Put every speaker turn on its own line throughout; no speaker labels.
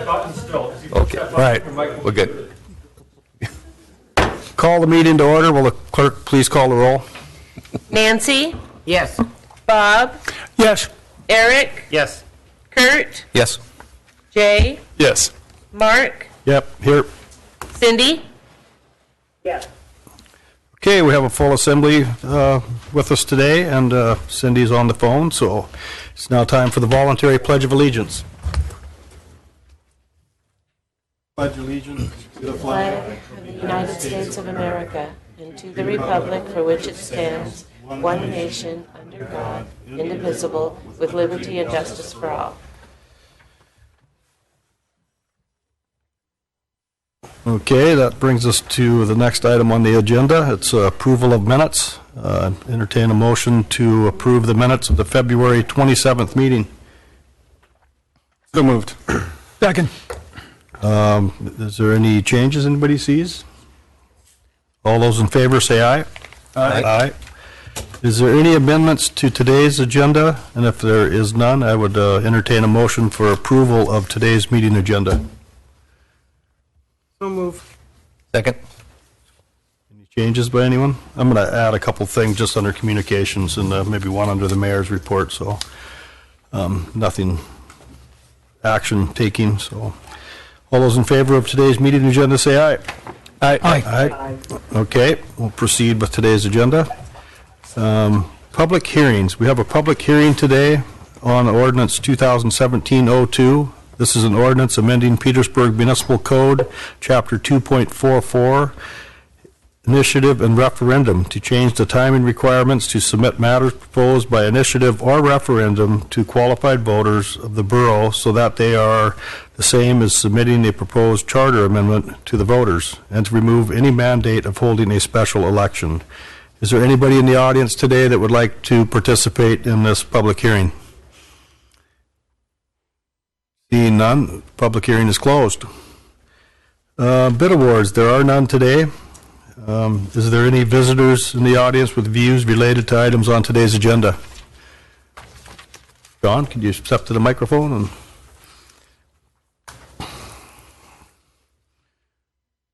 Okay, all right, we're good.
Call the meeting to order. Will the clerk please call the roll?
Nancy?
Yes.
Bob?
Yes.
Eric?
Yes.
Kurt?
Yes.
Jay?
Yes.
Mark?
Yep, here.
Cindy?
Yes.
Okay, we have a full assembly with us today, and Cindy's on the phone, so it's now time for the voluntary Pledge of Allegiance. Pledge allegiance to the
Flag of the United States of America and to the republic for which it stands, one nation, under God, indivisible, with liberty and justice for all.
Okay, that brings us to the next item on the agenda. It's approval of minutes. Entertain a motion to approve the minutes of the February 27th meeting. So moved. Second. Is there any changes anybody sees? All those in favor say aye.
Aye.
Aye. Is there any amendments to today's agenda? And if there is none, I would entertain a motion for approval of today's meeting agenda.
So move.
Second.
Any changes by anyone? I'm going to add a couple things just under communications and maybe one under the mayor's report, so nothing action taking. So all those in favor of today's meeting agenda say aye. Aye. Aye. Okay, we'll proceed with today's agenda. Public hearings. We have a public hearing today on ordinance 2017-02. This is an ordinance amending Petersburg Municipal Code, Chapter 2.44, Initiative and Referendum, to change the timing requirements to submit matters proposed by initiative or referendum to qualified voters of the borough so that they are the same as submitting a proposed charter amendment to the voters, and to remove any mandate of holding a special election. Is there anybody in the audience today that would like to participate in this public hearing? Seeing none, public hearing is closed. Bid awards, there are none today. Is there any visitors in the audience with views related to items on today's agenda? John, could you step to the microphone? And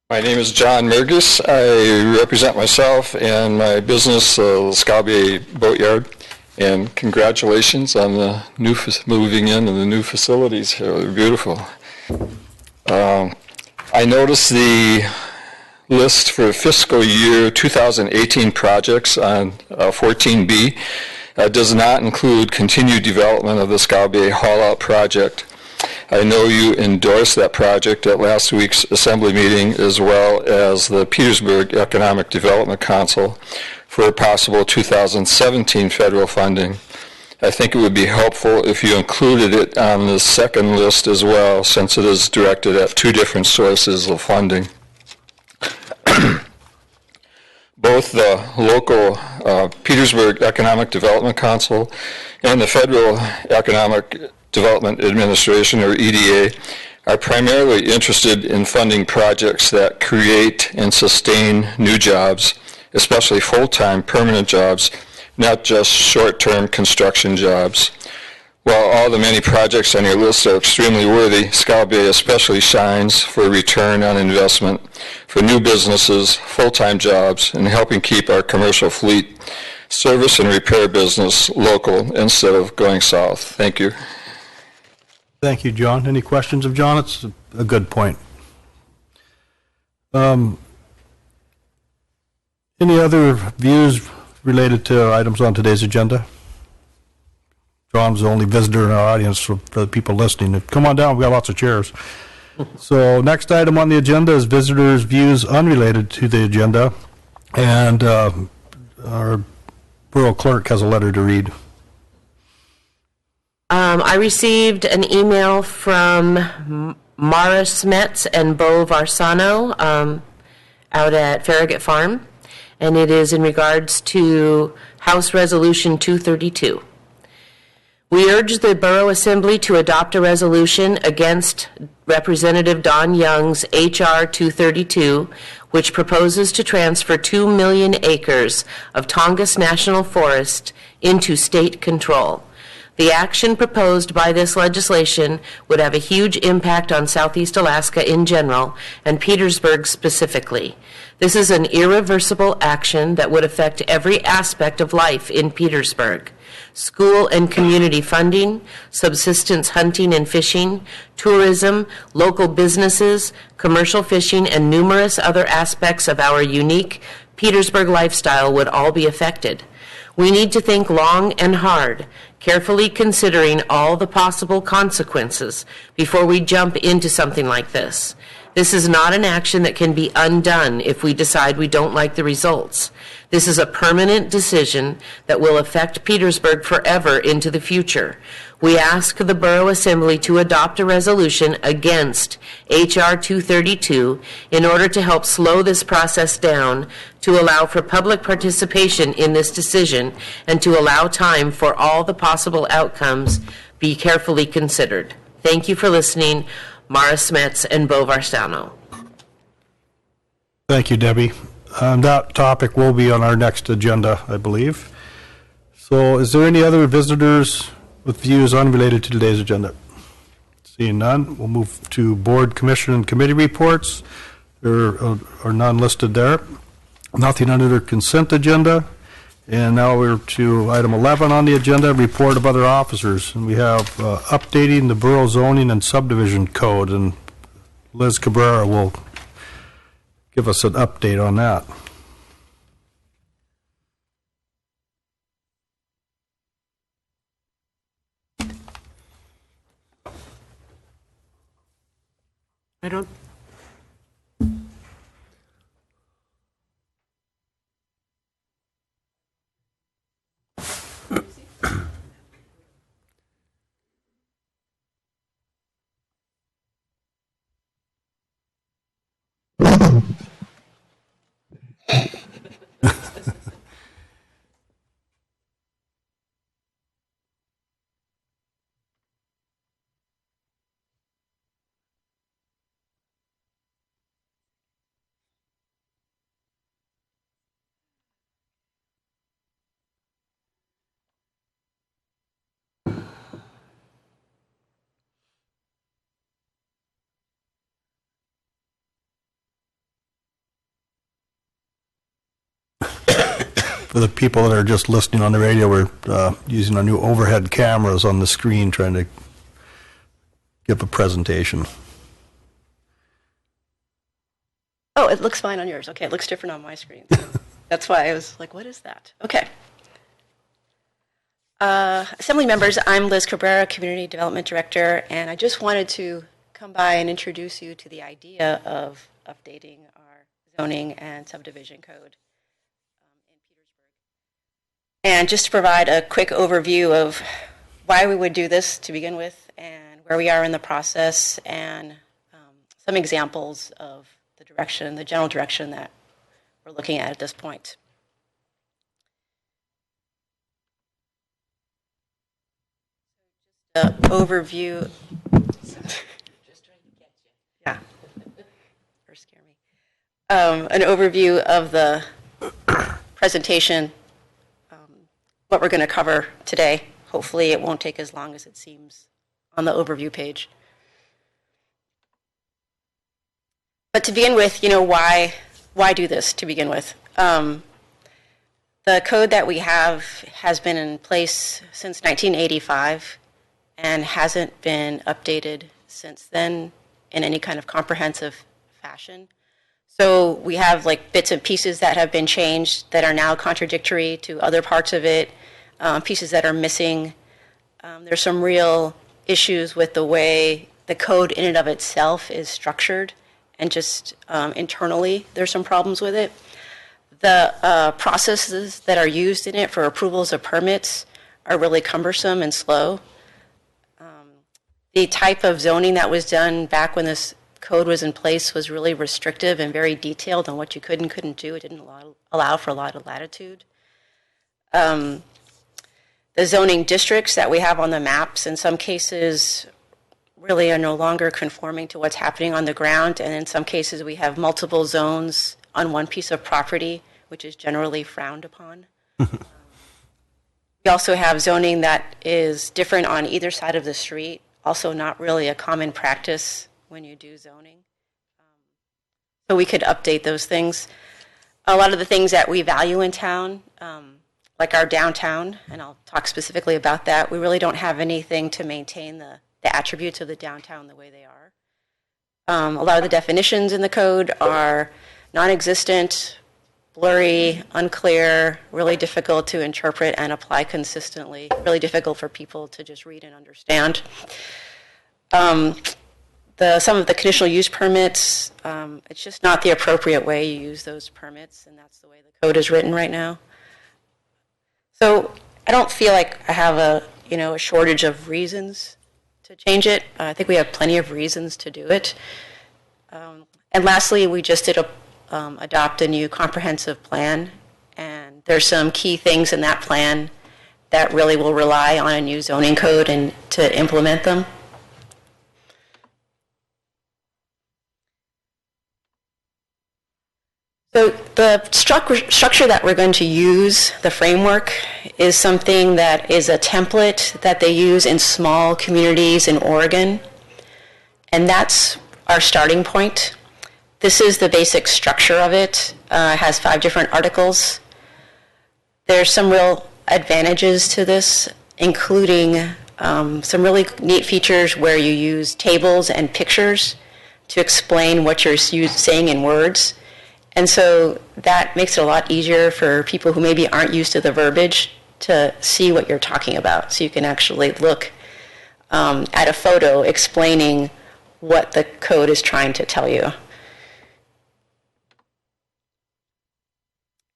my name is John Mergis. I represent myself and my business, Scalbier Boatyard. And congratulations on the new moving in and the new facilities here. They're beautiful. I noticed the list for fiscal year 2018 projects on 14B does not include continued development of the Scalbier haul-out project. I know you endorsed that project at last week's assembly meeting, as well as the Petersburg Economic Development Council for possible 2017 federal funding. I think it would be helpful if you included it on the second list as well, since it is directed at two different sources of funding. Both the local Petersburg Economic Development Council and the Federal Economic Development Administration, or EDA, are primarily interested in funding projects that create and sustain new jobs, especially full-time permanent jobs, not just short-term construction jobs. While all the many projects on your list are extremely worthy, Scalbier especially shines for return on investment for new businesses, full-time jobs, and helping keep our commercial fleet service and repair business local instead of going south. Thank you.
thank you, John. Any questions of John? It's a good point. Any other views related to items on today's agenda? John's the only visitor in our audience for the people listening. Come on down, we've got lots of chairs. So next item on the agenda is visitors' views unrelated to the agenda. And our borough clerk has a letter to read.
I received an email from Mara Smets and Bo Varsano out at Farragut Farm, and it is in regards to House Resolution 232. We urge the Borough Assembly to adopt a resolution against Representative Don Young's H.R. 232, which proposes to transfer 2 million acres of Tongass National Forest into state control. The action proposed by this legislation would have a huge impact on Southeast Alaska in general and Petersburg specifically. This is an irreversible action that would affect every aspect of life in Petersburg. School and community funding, subsistence hunting and fishing, tourism, local businesses, commercial fishing, and numerous other aspects of our unique Petersburg lifestyle would all be affected. We need to think long and hard, carefully considering all the possible consequences before we jump into something like this. This is not an action that can be undone if we decide we don't like the results. This is a permanent decision that will affect Petersburg forever into the future. We ask the Borough Assembly to adopt a resolution against H.R. 232 in order to help slow this process down, to allow for public participation in this decision, and to allow time for all the possible outcomes be carefully considered. Thank you for listening. Mara Smets and Bo Varsano.
Thank you, Debbie. That topic will be on our next agenda, I believe. So is there any other visitors with views unrelated to today's agenda? Seeing none, we'll move to board, commission, and committee reports. There are none listed there. Nothing under the consent agenda. And now we're to item 11 on the agenda, report of other officers. And we have updating the Borough Zoning and Subdivision Code. And Liz Cabrera will give us an update on that.
I don't,
For the people that are just listening on the radio, we're using our new overhead cameras on the screen trying to give a presentation.
Oh, it looks fine on yours. Okay, it looks different on my screen. That's why I was like, what is that? Okay. Assembly members, I'm Liz Cabrera, Community Development Director, and I just wanted to come by and introduce you to the idea of updating our zoning and subdivision code in Petersburg. And just to provide a quick overview of why we would do this to begin with and where we are in the process, and some examples of the direction, the general direction that we're looking at this point. Overview. Yeah. First scare me. An overview of the presentation, what we're going to cover today. Hopefully it won't take as long as it seems on the overview page. But to begin with, why do this to begin with? The code that we have has been in place since 1985 and hasn't been updated since then in any kind of comprehensive fashion. So we have like bits and pieces that have been changed that are now contradictory to other parts of it, pieces that are missing. There's some real issues with the way the code in and of itself is structured, and just internally there's some problems with it. The processes that are used in it for approvals of permits are really cumbersome and slow. The type of zoning that was done back when this code was in place was really restrictive and very detailed on what you could and couldn't do. It didn't allow for a lot of latitude. The zoning districts that we have on the maps in some cases really are no longer conforming to what's happening on the ground, and in some cases we have multiple zones on one piece of property, which is generally frowned upon. We We also have zoning that is different on either side of the street, also not really a common practice when you do zoning. So we could update those things. A lot of the things that we value in town, like our downtown, and I'll talk specifically about that, we really don't have anything to maintain the attributes of the downtown the way they are. A lot of the definitions in the code are non-existent, blurry, unclear, really difficult to interpret and apply consistently, really difficult for people to just read and understand. Some of the conditional use permits, it's just not the appropriate way you use those permits, and that's the way the code is written right now. So I don't feel like I have a shortage of reasons to change it. I think we have plenty of reasons to do it. And lastly, we just did adopt a new comprehensive plan, and there's some key things in that plan that really will rely on a new zoning code and to implement them. So the structure that we're going to use, the framework, is something that is a template that they use in small communities in Oregon, and that's our starting point. This is the basic structure of it. It has 5 different articles. There's some real advantages to this, including some really neat features where you use tables and pictures to explain what you're saying in words. And so that makes it a lot easier for people who maybe aren't used to the verbiage to see what you're talking about. So you can actually look at a photo explaining what the code is trying to tell you.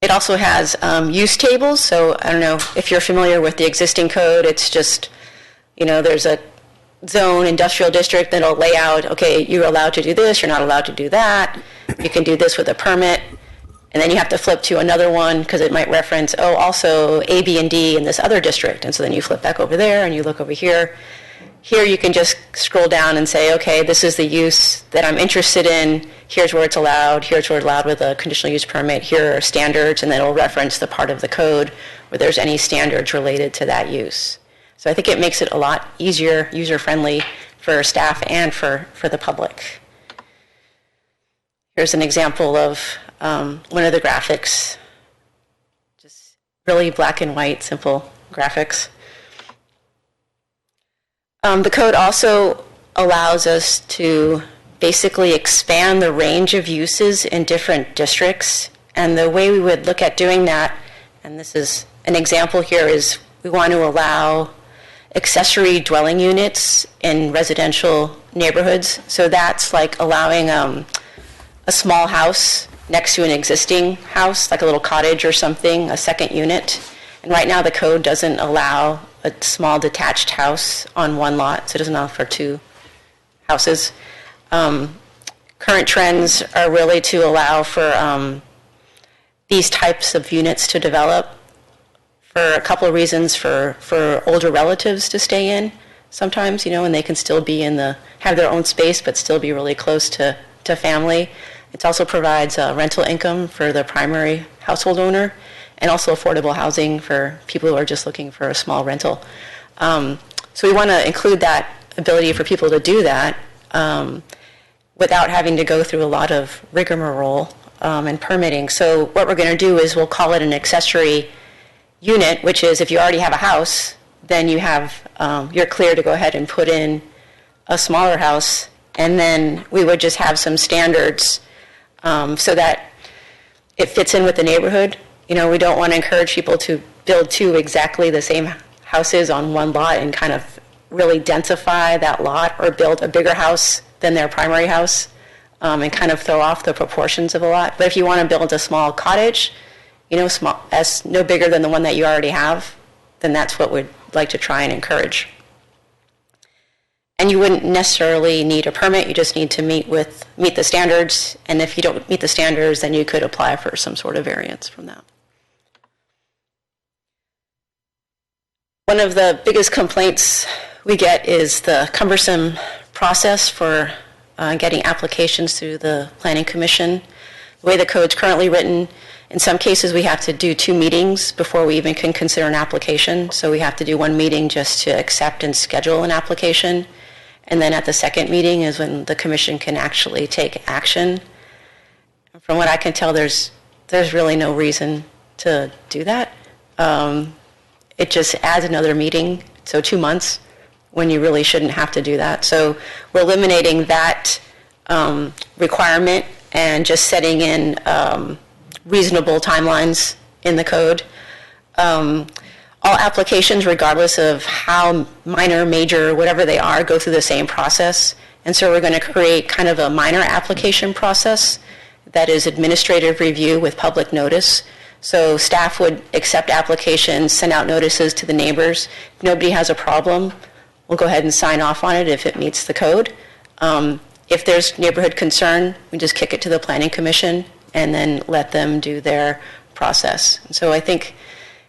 It also has use tables. So I don't know if you're familiar with the existing code. It's just, there's a zone, industrial district that'll lay out, okay, you're allowed to do this, you're not allowed to do that. You can do this with a permit. And then you have to flip to another one because it might reference, also A, B, and D in this other district. And so then you flip back over there and you look over here. Here you can just scroll down and say, okay, this is the use that I'm interested in. Here's where it's allowed. Here's where it's allowed with a conditional use permit. Here are standards, and then it'll reference the part of the code where there's any standards related to that use. So I think it makes it a lot easier, user-friendly for staff and for the public. Here's an example of one of the graphics, just really black and white, simple graphics. The code also allows us to basically expand the range of uses in different districts. And the way we would look at doing that, and this is an example here, is we want to allow accessory dwelling units in residential neighborhoods. So that's like allowing a small house next to an existing house, like a little cottage or something, a second unit. And right now the code doesn't allow a small detached house on one lot, so it doesn't allow for 2 houses. Current trends are really to allow for these types of units to develop for a couple of reasons, for older relatives to stay in sometimes, and they can still be have their own space but still be really close to family. It also provides rental income for the primary household owner, and also affordable housing for people who are just looking for a small rental. So we want to include that ability for people to do that without having to go through a lot of rigmarole and permitting. So what we're going to do is we'll call it an accessory unit, which is if you already have a house, then you're clear to go ahead and put in a smaller house, and then we would just have some standards so that it fits in with the neighborhood. We don't want to encourage people to build 2 exactly the same houses on one lot and kind of really densify that lot, or build a bigger house than their primary house and kind of throw off the proportions of a lot. But if you want to build a small cottage, small, as no bigger than the one that you already have, then that's what we'd like to try and encourage. And you wouldn't necessarily need a permit, you just need to meet the standards, and if you don't meet the standards, then you could apply for some sort of variance from that. One of the biggest complaints we get is the cumbersome process for getting applications through the Planning Commission. The way the code's currently written, in some cases we have to do 2 meetings before we even can consider an application. So we have to do 1 meeting just to accept and schedule an application. And then at the second meeting is when the commission can actually take action. From what I can tell, there's really no reason to do that. It just adds another meeting, so 2 months, when you really shouldn't have to do that. So we're eliminating that requirement and just setting in reasonable timelines in the code. All applications, regardless of how minor, major, whatever they are, go through the same process. And so we're going to create kind of a minor application process that is administrative review with public notice. So staff would accept applications, send out notices to the neighbors. If nobody has a problem, we'll go ahead and sign off on it if it meets the code. If there's neighborhood concern, we just kick it to the Planning Commission and then let them do their process. And so I think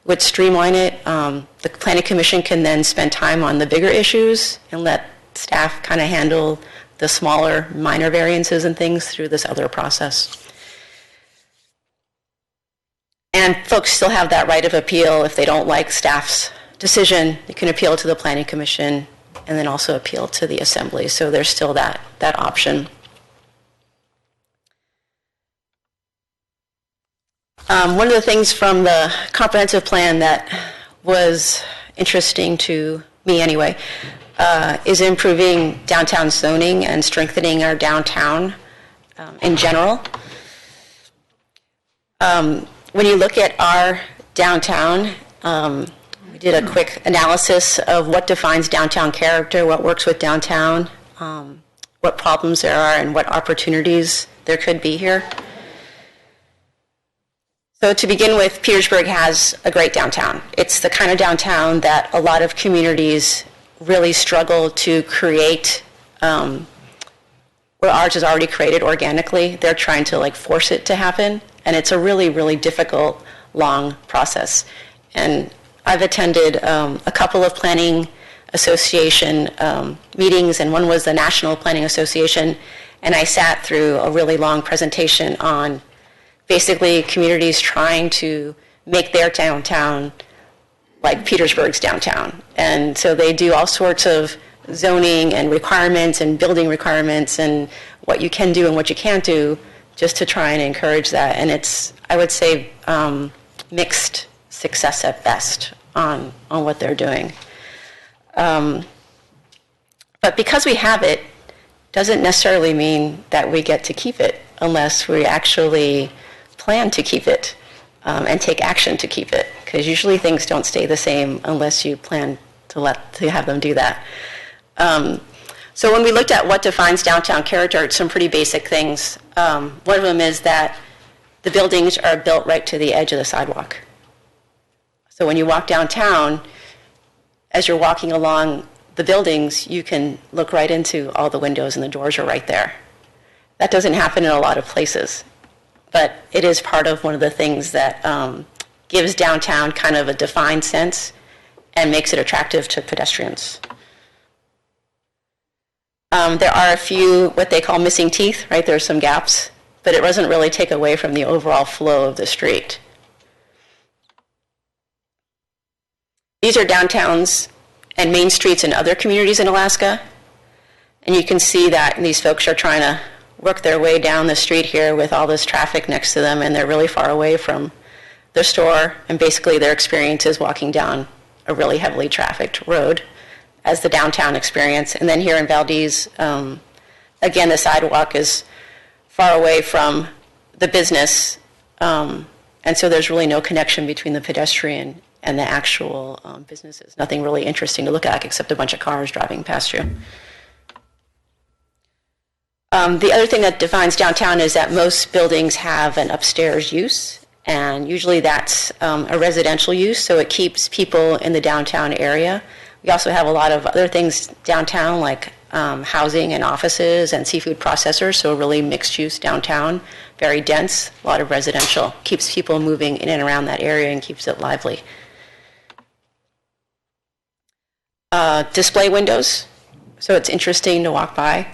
would streamline it. The Planning Commission can then spend time on the bigger issues and let staff kind of handle the smaller, minor variances and things through this other process. And folks still have that right of appeal. If they don't like staff's decision, they can appeal to the Planning Commission and then also appeal to the Assembly. So there's still that option. One of the things from the comprehensive plan that was interesting to me anyway is improving downtown zoning and strengthening our downtown in general. When you look at our downtown, we did a quick analysis of what defines downtown character, what works with downtown, what problems there are, and what opportunities there could be here. So to begin with, Petersburg has a great downtown. It's the kind of downtown that a lot of communities really struggle to create, where ours is already created organically. They're trying to force it to happen, and it's a really, really difficult, long process. And I've attended a couple of planning association meetings, and one was the National Planning Association, and I sat through a really long presentation on basically communities trying to make their downtown like Petersburg's downtown. And so they do all sorts of zoning and requirements and building requirements and what you can do and what you can't do just to try and encourage that. And it's, I would say, mixed success at best on what they're doing. But because we have it, doesn't necessarily mean that we get to keep it unless we actually plan to keep it and take action to keep it, because usually things don't stay the same unless you plan to have them do that. So when we looked at what defines downtown character, it's some pretty basic things. One of them is that the buildings are built right to the edge of the sidewalk. So when you walk downtown, as you're walking along the buildings, you can look right into all the windows and the doors are right there. That doesn't happen in a lot of places. But it is part of one of the things that gives downtown kind of a defined sense and makes it attractive to pedestrians. There are a few what they call missing teeth, right? There are some gaps, but it doesn't really take away from the overall flow of the street. These are downtowns and main streets in other communities in Alaska. And you can see that these folks are trying to work their way down the street here with all this traffic next to them, and they're really far away from their store, and basically their experience is walking down a really heavily trafficked road as the downtown experience. And then here in Valdez, again, the sidewalk is far away from the business, and so there's really no connection between the pedestrian and the actual businesses. Nothing really interesting to look at except a bunch of cars driving past you. The other thing that defines downtown is that most buildings have an upstairs use, and usually that's a residential use, so it keeps people in the downtown area. We also have a lot of other things downtown, like housing and offices and seafood processors, so really mixed use downtown, very dense, a lot of residential. Keeps people moving in and around that area and keeps it lively. Display windows, so it's interesting to walk by.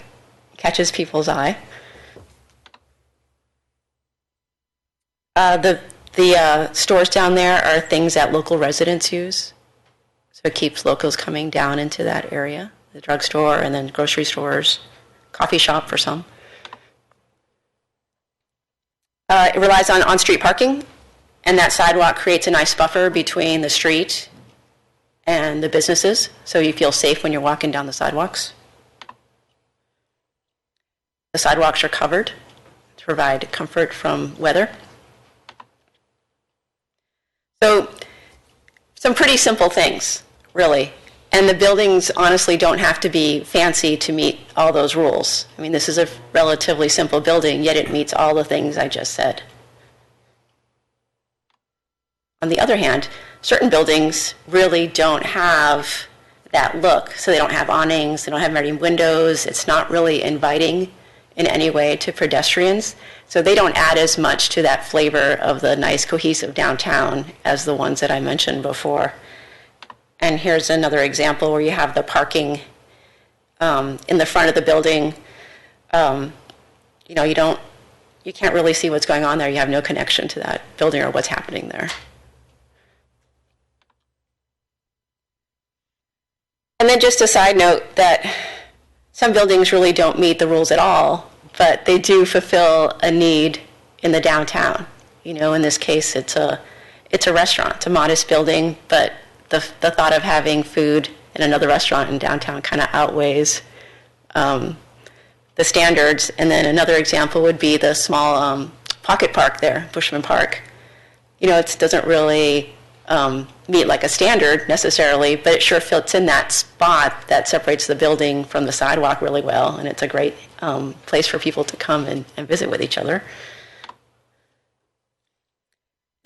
Catches people's eye. The stores down there are things that local residents use. So it keeps locals coming down into that area, the drugstore and then grocery stores, coffee shop for some. It relies on on-street parking, and that sidewalk creates a nice buffer between the street and the businesses, so you feel safe when you're walking down the sidewalks. The sidewalks are covered to provide comfort from weather. So some pretty simple things, really. And the buildings honestly don't have to be fancy to meet all those rules. I mean, this is a relatively simple building, yet it meets all the things I just said. On the other hand, certain buildings really don't have that look. So they don't have awnings, they don't have many windows, it's not really inviting in any way to pedestrians. So they don't add as much to that flavor of the nice cohesive downtown as the ones that I mentioned before. And here's another example where you have the parking in the front of the building. You know, you can't really see what's going on there. You have no connection to that building or what's happening there. And then just a side note that some buildings really don't meet the rules at all, but they do fulfill a need in the downtown. You know, in this case, it's a restaurant. It's a modest building, but the thought of having food in another restaurant in downtown kind of outweighs the standards. And then another example would be the small pocket park there, Bushman Park. You know, it doesn't really meet like a standard necessarily, but it sure fits in that spot that separates the building from the sidewalk really well, and it's a great place for people to come and visit with each other.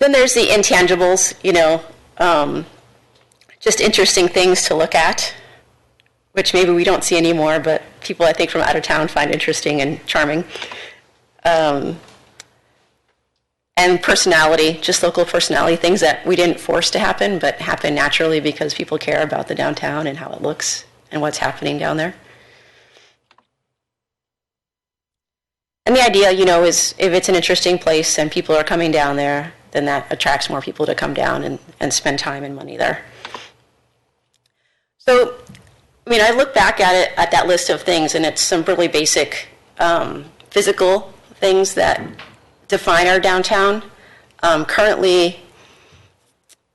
Then there's the intangibles, you know, just interesting things to look at, which maybe we don't see anymore, but people I think from out of town find interesting and charming. And personality, just local personality, things that we didn't force to happen, but happen naturally because people care about the downtown and how it looks and what's happening down there. And the idea, you know, is if it's an interesting place and people are coming down there, then that attracts more people to come down and spend time and money there. So, I mean, I look back at it, at that list of things, and it's some really basic physical things that define our downtown. Currently,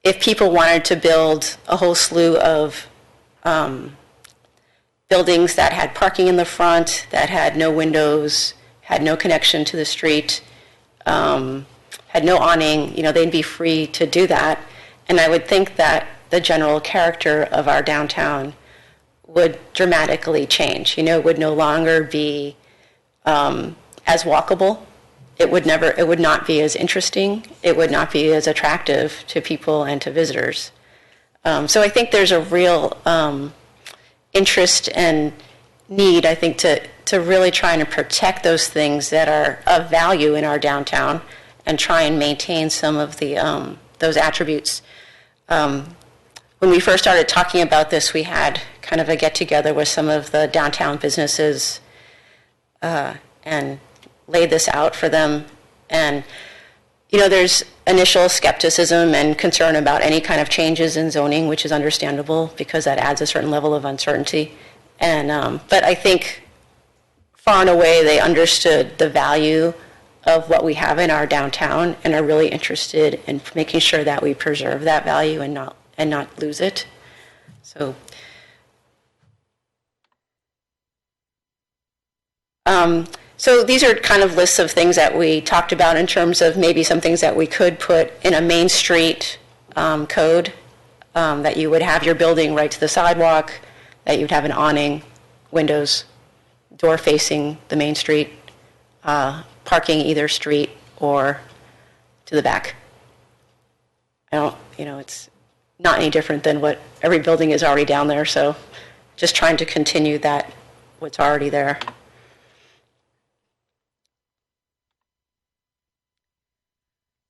if people wanted to build a whole slew of buildings that had parking in the front, that had no windows, had no connection to the street, had no awning, you know, they'd be free to do that. And I would think that the general character of our downtown would dramatically change. You know, it would no longer be as walkable. It would not be as interesting. It would not be as attractive to people and to visitors. So I think there's a real interest and need, I think, to really try and protect those things that are of value in our downtown and try and maintain some of the those attributes. When we first started talking about this, we had kind of a get-together with some of the downtown businesses and laid this out for them. And, you know, there's initial skepticism and concern about any kind of changes in zoning, which is understandable because that adds a certain level of uncertainty. And but I think far and away they understood the value of what we have in our downtown and are really interested in making sure that we preserve that value and not lose it. So these are kind of lists of things that we talked about in terms of maybe some things that we could put in a Main Street code, that you would have your building right to the sidewalk, that you'd have an awning, windows, door facing the Main Street, parking either street or to the back. It's not any different than what every building is already down there, so just trying to continue that, what's already there.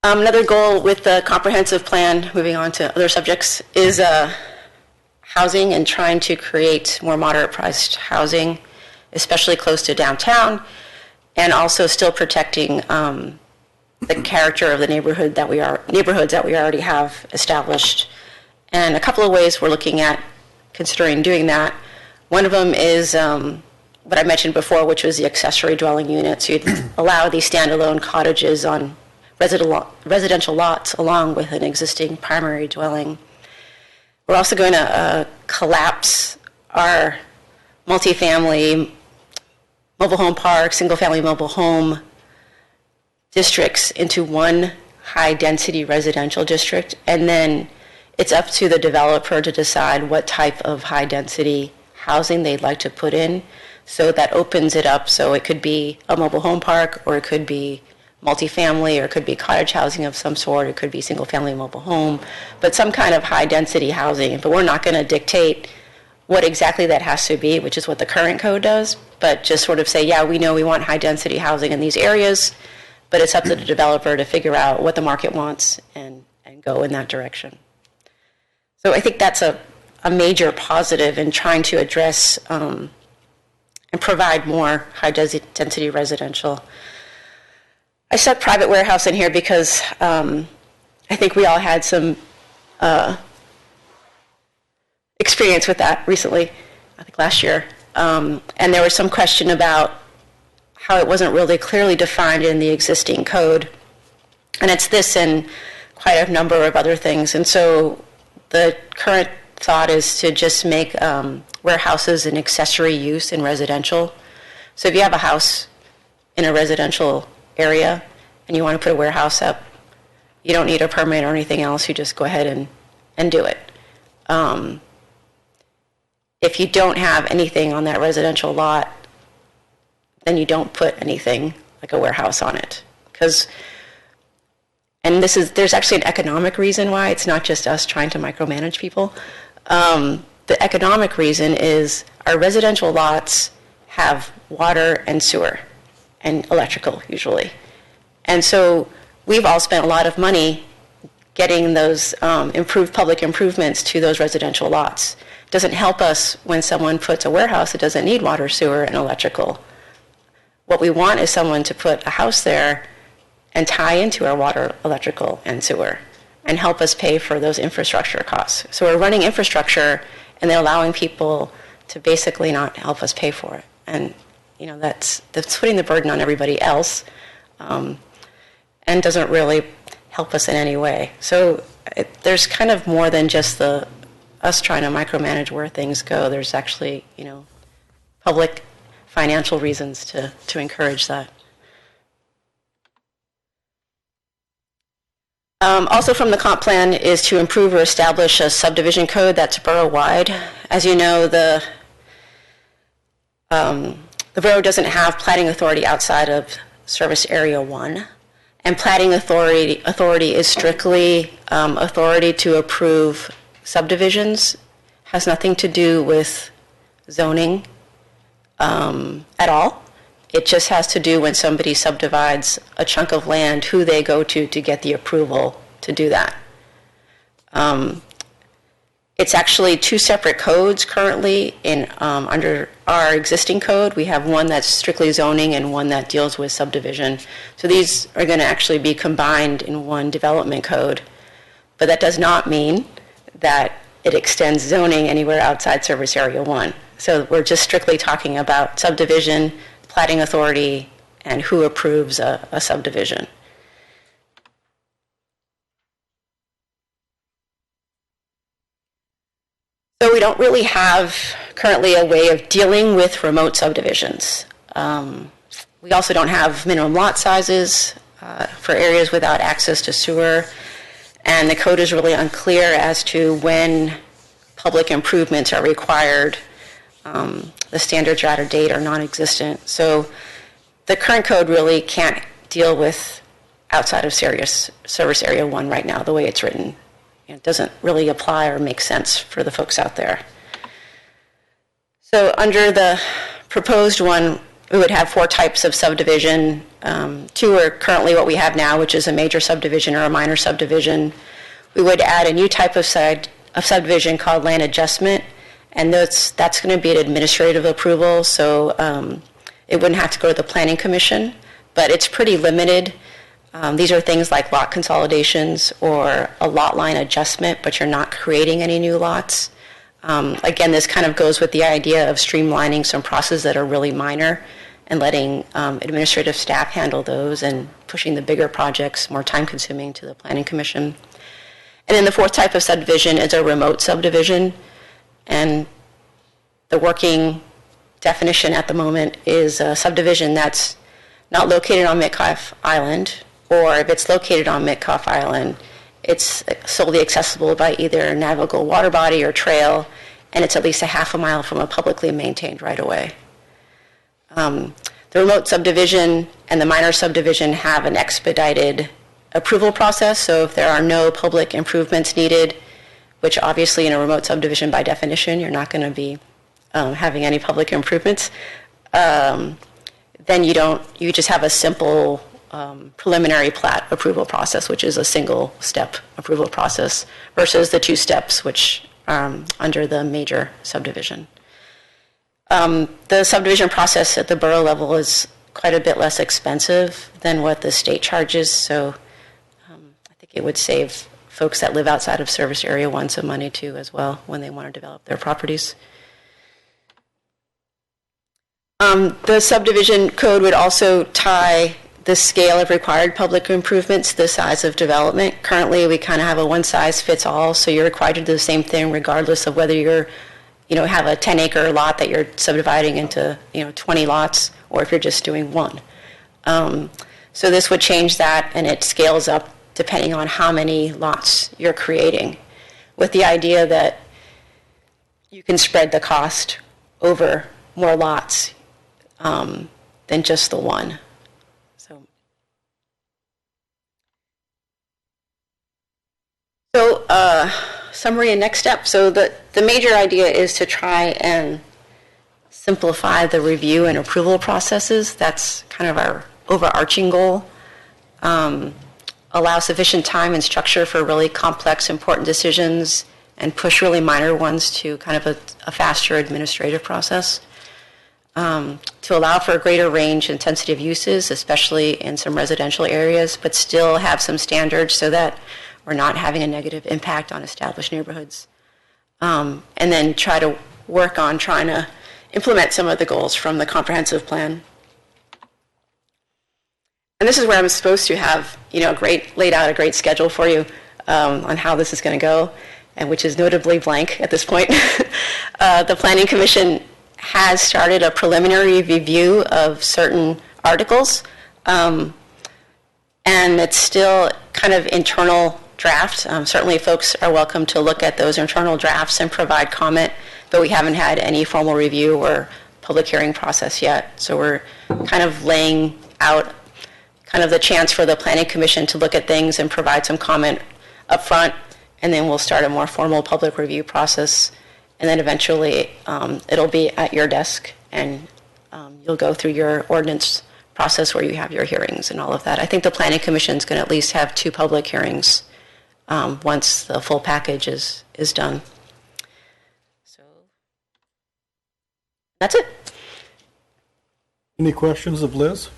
Another goal with the comprehensive plan, moving on to other subjects, is housing and trying to create more moderate priced housing, especially close to downtown, and also still protecting the character of the neighborhoods that we already have established. And a couple of ways we're looking at considering doing that. One of them is what I mentioned before, which was the accessory dwelling units. You'd allow these standalone cottages on residential lots along with an existing primary dwelling. We're also going to collapse our multifamily mobile home park, single-family mobile home districts into one high-density residential district, and then it's up to the developer to decide what type of high-density housing they'd like to put in. So that opens it up, so it could be a mobile home park, or it could be multifamily, or it could be cottage housing of some sort, it could be single-family mobile home, but some kind of high-density housing. But we're not going to dictate what exactly that has to be, which is what the current code does, but just sort of say, yeah, we know we want high-density housing in these areas, but it's up to the developer to figure out what the market wants and go in that direction. So I think that's a major positive in trying to address and provide more high-density residential. I stuck private warehouse in here because I think we all had some experience with that recently, I think last year. And there was some question about how it wasn't really clearly defined in the existing code. And it's this and quite a number of other things. And so the current thought is to just make warehouses an accessory use in residential. So if you have a house in a residential area and you want to put a warehouse up, you don't need a permit or anything else. You just go ahead and do it. If you don't have anything on that residential lot, then you don't put anything like a warehouse on it. And there's actually an economic reason why. It's not just us trying to micromanage people. The economic reason is our residential lots have water and sewer and electrical usually. And so we've all spent a lot of money getting those improved public improvements to those residential lots. It doesn't help us when someone puts a warehouse that doesn't need water, sewer, and electrical. What we want is someone to put a house there and tie into our water, electrical, and sewer and help us pay for those infrastructure costs. So we're running infrastructure and they're allowing people to basically not help us pay for it. And that's putting the burden on everybody else and doesn't really help us in any way. So there's kind of more than just us trying to micromanage where things go. There's actually, public financial reasons to encourage that. Also from the comp plan is to improve or establish a subdivision code that's borough-wide. As you know, the borough doesn't have plating authority outside of Service Area 1. And plating authority is strictly authority to approve subdivisions, has nothing to do with zoning at all. It just has to do when somebody subdivides a chunk of land, who they go to get the approval to do that. It's actually two separate codes currently under our existing code. We have one that's strictly zoning and one that deals with subdivision. So these are going to actually be combined in one development code. But that does not mean that it extends zoning anywhere outside Service Area 1. So we're just strictly talking about subdivision, plating authority, and who approves a subdivision. So we don't really have currently a way of dealing with remote subdivisions. We also don't have minimum lot sizes for areas without access to sewer, and the code is really unclear as to when public improvements are required. The standards are out of date or non-existent. So the current code really can't deal with outside of Service Area 1 right now, the way it's written. It doesn't really apply or make sense for the folks out there. So under the proposed one, we would have 4 types of subdivision. 2 are currently what we have now, which is a major subdivision or a minor subdivision. We would add a new type of subdivision called land adjustment, and that's going to be an administrative approval, so it wouldn't have to go to the Planning Commission, but it's pretty limited. These are things like lot consolidations or a lot line adjustment, but you're not creating any new lots. Again, this kind of goes with the idea of streamlining some processes that are really minor and letting administrative staff handle those and pushing the bigger projects, more time-consuming, to the Planning Commission. And then the fourth type of subdivision is a remote subdivision. And the working definition at the moment is a subdivision that's not located on Metcalf Island, or if it's located on Metcalf Island, it's solely accessible by either navigable water body or trail, and it's at least a half a mile from a publicly maintained right-of-way. The remote subdivision and the minor subdivision have an expedited approval process, so if there are no public improvements needed, which obviously in a remote subdivision by definition you're not going to be having any public improvements, then you just have a simple preliminary plat approval process, which is a single step approval process versus the two steps which are under the major subdivision. The subdivision process at the borough level is quite a bit less expensive than what the state charges, so I think it would save folks that live outside of service area 1 some money too as well when they want to develop their properties. The subdivision code would also tie the scale of required public improvements to the size of development. Currently, we kind of have a one-size-fits-all, so you're required to do the same thing regardless of whether you're, have a 10-acre lot that you're subdividing into, 20 lots, or if you're just doing one. So this would change that, and it scales up depending on how many lots you're creating, with the idea that you can spread the cost over more lots than just the one. So summary and next step. So the major idea is to try and simplify the review and approval processes. That's kind of our overarching goal. Allow sufficient time and structure for really complex, important decisions, and push really minor ones to kind of a faster administrative process. To allow for a greater range and intensity of uses, especially in some residential areas, but still have some standards so that we're not having a negative impact on established neighborhoods. And then try to work on trying to implement some of the goals from the comprehensive plan. And this is where I'm supposed to have, laid out a great schedule for you on how this is going to go, and which is notably blank at this point. The Planning Commission has started a preliminary review of certain articles, and it's still kind of internal draft. Certainly folks are welcome to look at those internal drafts and provide comment, but we haven't had any formal review or public hearing process yet. So we're kind of laying out kind of the chance for the Planning Commission to look at things and provide some comment up front, and then we'll start a more formal public review process, and then eventually it'll be at your desk, and you'll go through your ordinance process where you have your hearings and all of that. I think the Planning Commission is going to at least have 2 public hearings once the full package is done. So that's it.
Any questions of Liz?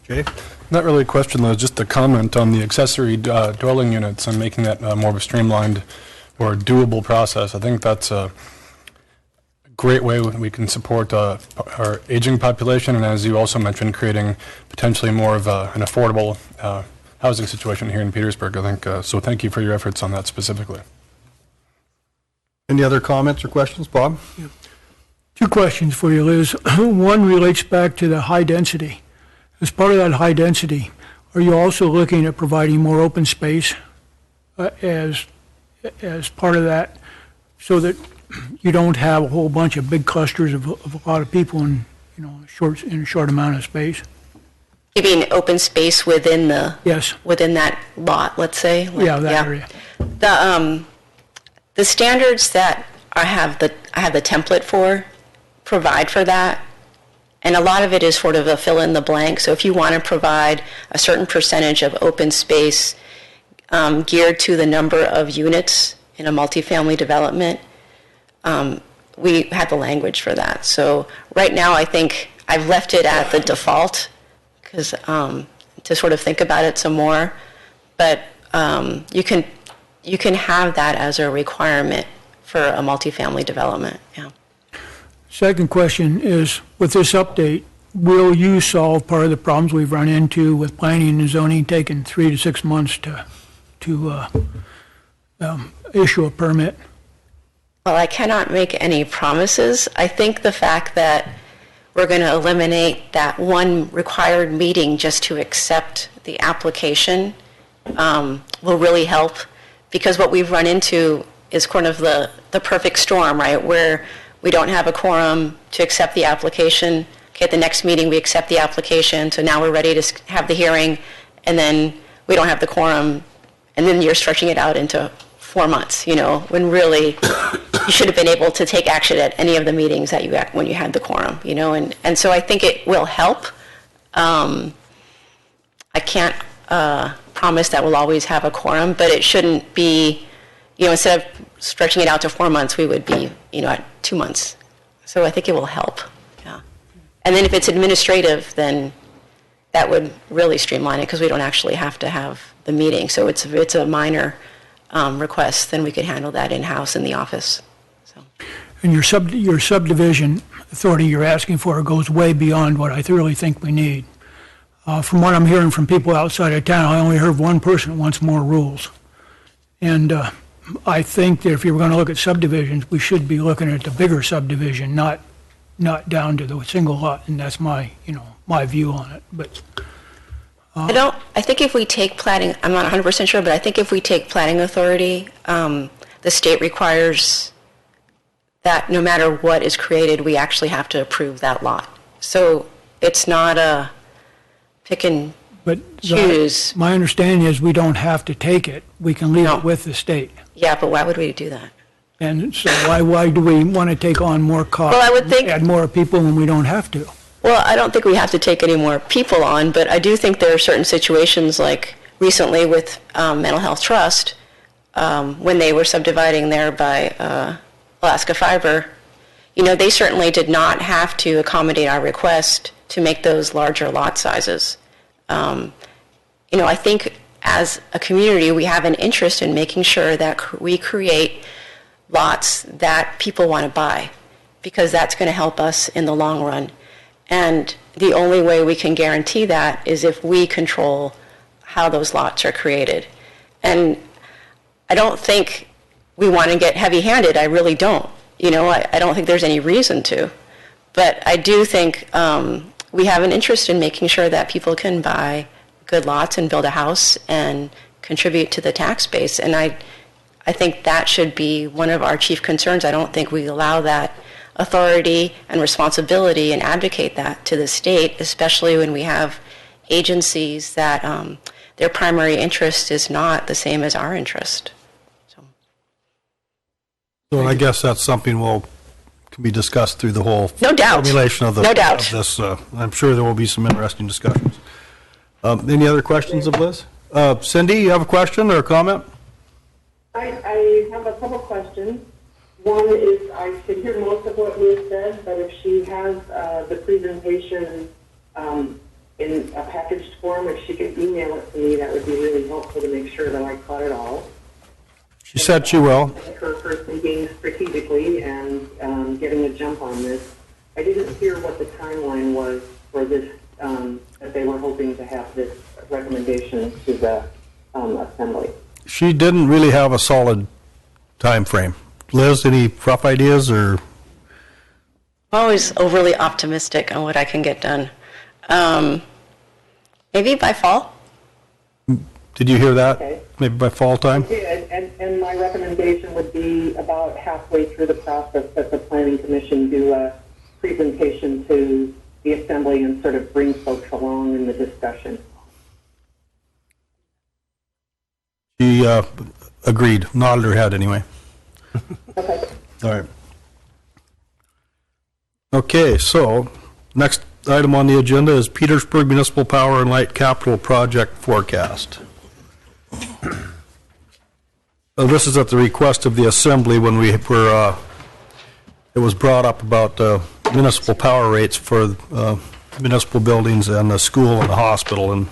Jay?
Not really a question, though, just a comment on the accessory dwelling units and making that more of a streamlined or doable process. I think that's a great way we can support our aging population, and as you also mentioned, creating potentially more of an affordable housing situation here in Petersburg, I think. So thank you for your efforts on that specifically.
Any other comments or questions, Bob?
Yeah. 2 questions for you, Liz. One relates back to the high density. As part of that high density, are you also looking at providing more open space as part of that, so that you don't have a whole bunch of big clusters of a lot of people in a short amount of space?
You mean open space within the
Yes.
within that lot, let's say?
That area.
The standards that I have the template for provide for that. And a lot of it is sort of a fill in the blank. So if you want to provide a certain percentage of open space geared to the number of units in a multifamily development, we have the language for that. So right now I think I've left it at the default, because to sort of think about it some more. But you can have that as a requirement for a multifamily development. Yeah.
Second question is, with this update, will you solve part of the problems we've run into with planning and zoning taking 3 to 6 months to issue a permit?
Well, I cannot make any promises. I think the fact that we're going to eliminate that one required meeting just to accept the application will really help, because what we've run into is kind of the perfect storm, right, where we don't have a quorum to accept the application. Okay, at the next meeting, we accept the application, so now we're ready to have the hearing, and then we don't have the quorum, and then you're stretching it out into 4 months, when really you should have been able to take action at any of the meetings that when you had the quorum, and so I think it will help. I can't promise that we'll always have a quorum, but it shouldn't be, instead of stretching it out to 4 months, we would be, at 2 months. So I think it will help. Yeah. And then if it's administrative, then that would really streamline it, because we don't actually have to have the meeting. So it's a minor request, then we could handle that in-house in the office. So.
And your subdivision authority you're asking for goes way beyond what I really think we need. From what I'm hearing from people outside of town, I only heard one person wants more rules. And I think that if you were going to look at subdivisions, we should be looking at the bigger subdivision, not down to the single lot. And that's my view on it. But
I think if we take planning, I'm not 100% sure, but I think if we take planning authority, the state requires that no matter what is created, we actually have to approve that lot. So it's not a pick and choose.
My understanding is we don't have to take it. We can leave it with the state.
Yeah, but why would we do that?
And so why do we want to take on more costs?
Well, I would think,
add more people when we don't have to?
Well, I don't think we have to take any more people on, but I do think there are certain situations, like recently with Mental Health Trust, when they were subdividing there by Alaska Fiber, they certainly did not have to accommodate our request to make those larger lot sizes. I think as a community, we have an interest in making sure that we create lots that people want to buy, because that's going to help us in the long run. And the only way we can guarantee that is if we control how those lots are created. And I don't think we want to get heavy-handed. I really don't. I don't think there's any reason to. But I do think we have an interest in making sure that people can buy good lots and build a house and contribute to the tax base. And I think that should be one of our chief concerns. I don't think we allow that authority and responsibility and advocate that to the state, especially when we have agencies that their primary interest is not the same as our interest.
So I guess that's something can be discussed through the whole formulation of this. I'm sure there will be some interesting discussions. Any other questions of Liz? Cindy, you have a question or a comment?
I have a couple questions. One is, I could hear most of what Liz said, but if she has the presentation in a packaged form, if she could email it to me, that would be really helpful to make sure that I caught it all.
She said she will.
Thank her for thinking strategically and getting a jump on this. I didn't hear what the timeline was for this, that they were hoping to have this recommendation to the Assembly.
She didn't really have a solid time frame. Liz, any rough ideas or?
I'm always overly optimistic on what I can get done. Maybe by fall.
Did you hear that?
Okay.
Maybe by fall time?
Yeah, and my recommendation would be about halfway through the process that the Planning Commission do a presentation to the Assembly and sort of bring folks along in the discussion.
She agreed, nodded her head anyway.
Okay.
All right. Okay, so next item on the agenda is Petersburg Municipal Power and Light Capital Project Forecast. This is at the request of the Assembly when we were, it was brought up about municipal power rates for municipal buildings and the school and the hospital. And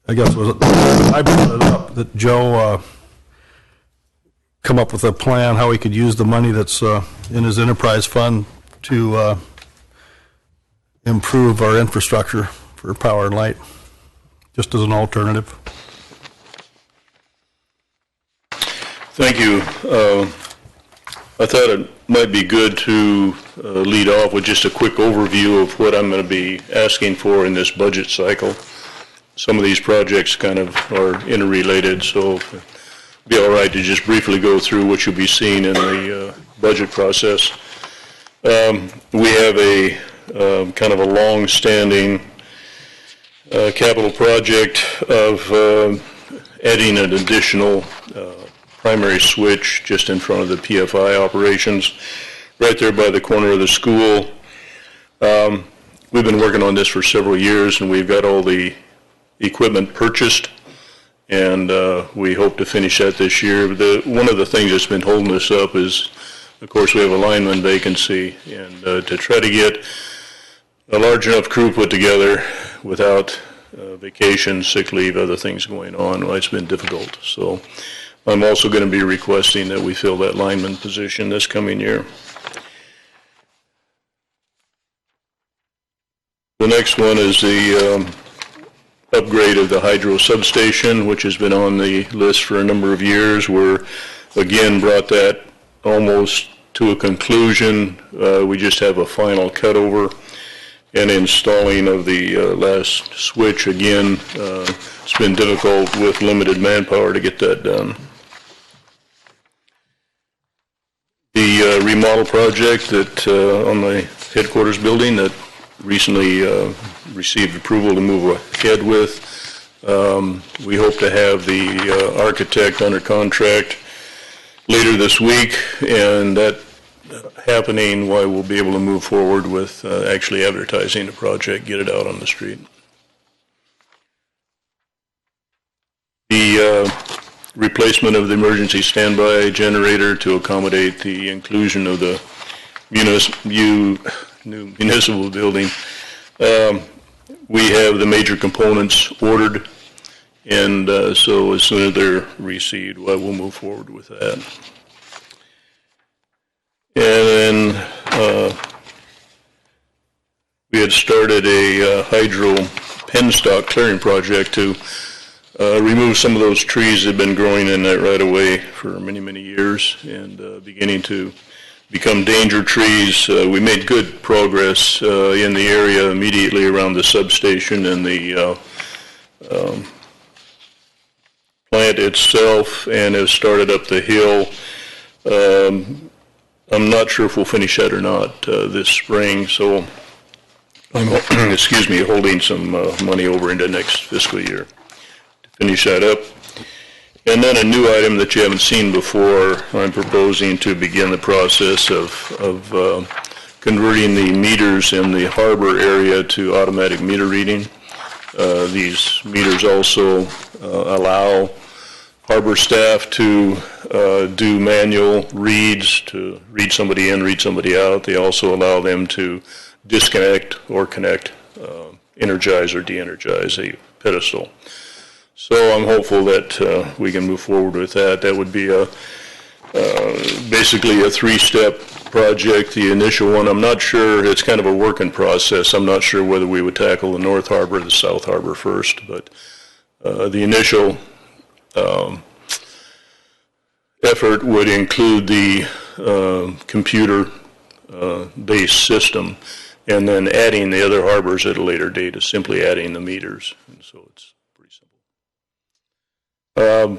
I guess I brought it up that Joe come up with a plan how he could use the money that's in his enterprise fund to improve our infrastructure for power and light, just as an alternative.
Thank you. I thought it might be good to lead off with just a quick overview of what I'm going to be asking for in this budget cycle. Some of these projects kind of are interrelated, so it'd be all right to just briefly go through what you'll be seeing in the budget process. We have a kind of a long-standing capital project of adding an additional primary switch just in front of the PFI operations, right there by the corner of the school. We've been working on this for several years, and we've got all the equipment purchased, and we hope to finish that this year. One of the things that's been holding us up is, of course, we have a lineman vacancy, and to try to get a large enough crew put together without vacation, sick leave, other things going on, well, it's been difficult. So I'm also going to be requesting that we fill that lineman position this coming year. The next one is the upgrade of the hydro substation, which has been on the list for a number of years. We're again brought that almost to a conclusion. We just have a final cutover and installing of the last switch. Again, it's been difficult with limited manpower to get that done. The remodel project that on the headquarters building that recently received approval to move ahead with. We hope to have the architect under contract later this week, and that happening, why we'll be able to move forward with actually advertising the project, get it out on the street. The replacement of the emergency standby generator to accommodate the inclusion of the new municipal building. We have the major components ordered, and so as soon as they're received, we'll move forward with that. And then we had started a hydro penstock clearing project to remove some of those trees that have been growing in that right of way for many, many years and beginning to become danger trees. We made good progress in the area immediately around the substation and the plant itself, and have started up the hill. I'm not sure if we'll finish that or not this spring, so I'm holding some money over into next fiscal year to finish that up. And then a new item that you haven't seen before, I'm proposing to begin the process of converting the meters in the harbor area to automatic meter reading. These meters also allow harbor staff to do manual reads, to read somebody in, read somebody out. They also allow them to disconnect or connect, energize or de-energize a pedestal. So I'm hopeful that we can move forward with that. That would be basically a three-step project. The initial one, I'm not sure, it's kind of a work in process. I'm not sure whether we would tackle the North Harbor or the South Harbor first, but the initial effort would include the computer-based system, and then adding the other harbors at a later date is simply adding the meters. And so it's pretty simple.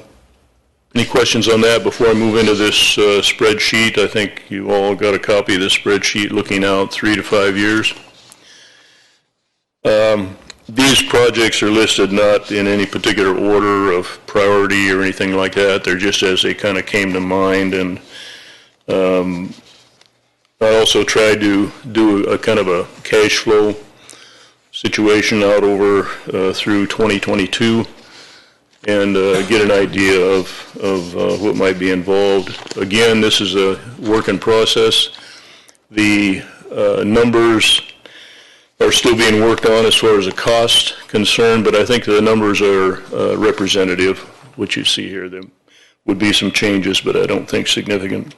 Any questions on that before I move into this spreadsheet? I think you all got a copy of this spreadsheet looking out 3 to 5 years. These projects are listed not in any particular order of priority or anything like that. They're just as they kind of came to mind. And I also tried to do a kind of a cash flow situation out over through 2022 and get an idea of what might be involved. Again, this is a work in process. The numbers are still being worked on as far as the cost concerned, but I think the numbers are representative, what you see here. There would be some changes, but I don't think significant.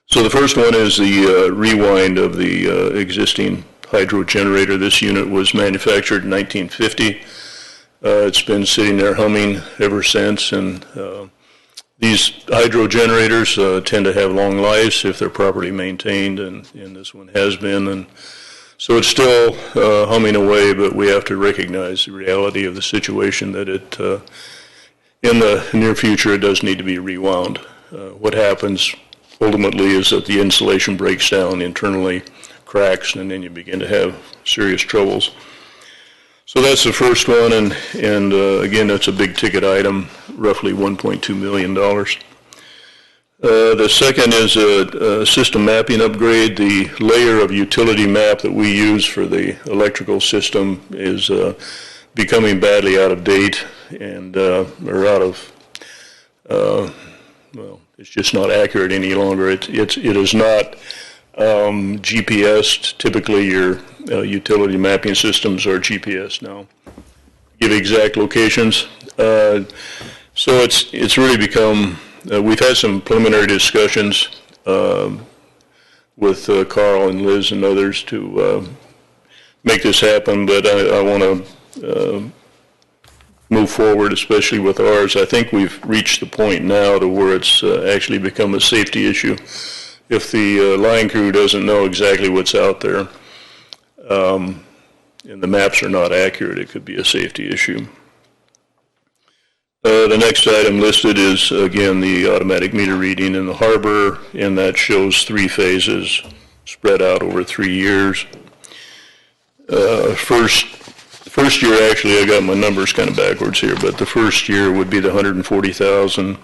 So the first one is the rewind of the existing hydro generator. This unit was manufactured in 1950. It's been sitting there humming ever since, and these hydro generators tend to have long lives if they're properly maintained, and this one has been. And so it's still humming away, but we have to recognize the reality of the situation that it, in the near future, it does need to be rewound. What happens ultimately is that the insulation breaks down internally, cracks, and then you begin to have serious troubles. So that's the first one, and again, that's a big ticket item, roughly $1.2 million. The second is a system mapping upgrade. The layer of utility map that we use for the electrical system is becoming badly out of date, and or out of, well, it's just not accurate any longer. It is not GPSed. Typically, your utility mapping systems are GPS now. Give exact locations. So it's really become. We've had some preliminary discussions with Carl and Liz and others to make this happen, but I want to move forward, especially with ours. I think we've reached the point now to where it's actually become a safety issue. If the line crew doesn't know exactly what's out there and the maps are not accurate, it could be a safety issue. The next item listed is, again, the automatic meter reading in the harbor, and that shows 3 phases spread out over 3 years. First year, actually, I got my numbers kind of backwards here, but the first year would be the 140,000,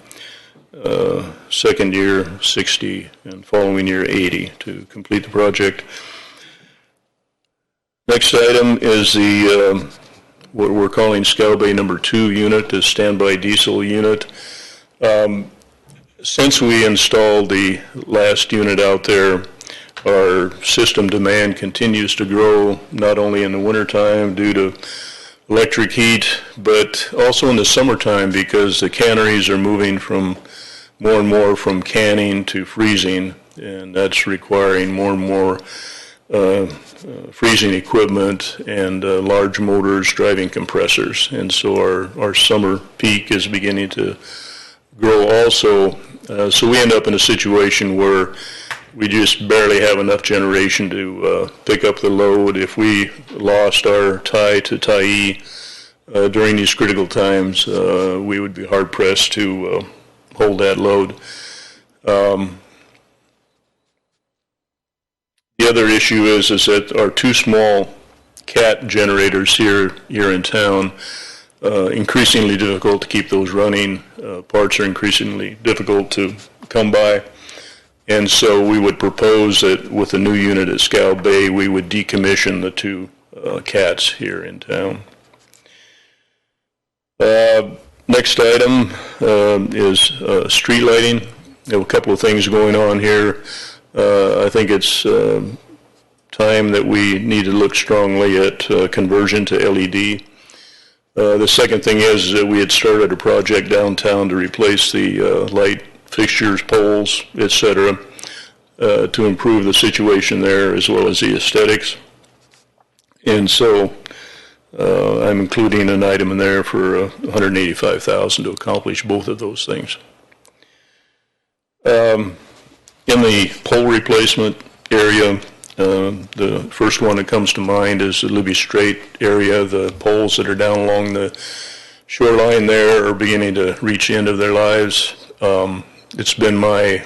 second year 60, and following year 80 to complete the project. Next item is the what we're calling Scow Bay number 2 unit, the standby diesel unit. Since we installed the last unit out there, our system demand continues to grow, not only in the wintertime due to electric heat, but also in the summertime because the canneries are moving from more and more from canning to freezing, and that's requiring more and more freezing equipment and large motors driving compressors. And so our summer peak is beginning to grow also. So we end up in a situation where we just barely have enough generation to pick up the load. If we lost our tie to tie during these critical times, we would be hard pressed to hold that load. The other issue is that our 2 small CAT generators here in town, increasingly difficult to keep those running. Parts are increasingly difficult to come by. And so we would propose that with the new unit at Scow Bay, we would decommission the 2 CATs here in town. Next item is street lighting. We have a couple of things going on here. I think it's time that we need to look strongly at conversion to LED. The second thing is that we had started a project downtown to replace the light fixtures, poles, etc., to improve the situation there as well as the aesthetics. And so I'm including an item in there for $185,000 to accomplish both of those things. In the pole replacement area, the first one that comes to mind is the Libby Strait area. The poles that are down along the shoreline there are beginning to reach the end of their lives. It's been my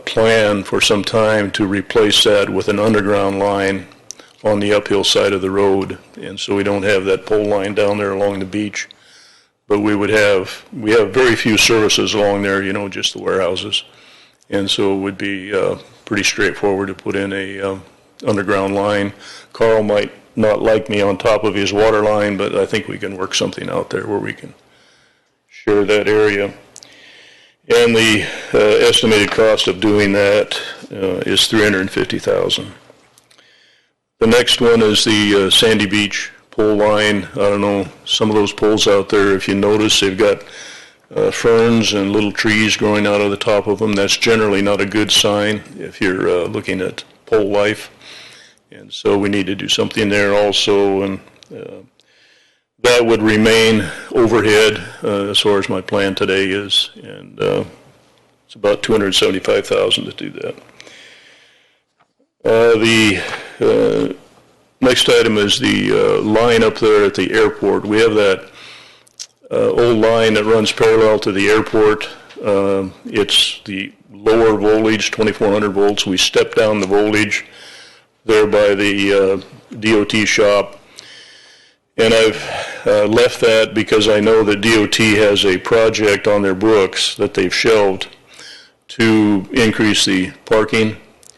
plan for some time to replace that with an underground line on the uphill side of the road, and so we don't have that pole line down there along the beach. But we have very few services along there, you know, just the warehouses. And so it would be pretty straightforward to put in a underground line. Carl might not like me on top of his water line, but I think we can work something out there where we can share that area. And the estimated cost of doing that is $350,000. The next one is the Sandy Beach pole line. I don't know, some of those poles out there, if you notice, they've got ferns and little trees growing out of the top of them. That's generally not a good sign if you're looking at pole life. And so we need to do something there also, and that would remain overhead as far as my plan today is, and it's about $275,000 to do that. The next item is the line up there at the airport. We have that old line that runs parallel to the airport. It's the lower voltage, 2400 volts. We step down the voltage there by the DOT shop. And I've left that because I know that DOT has a project on their books that they've shelved to increase the parking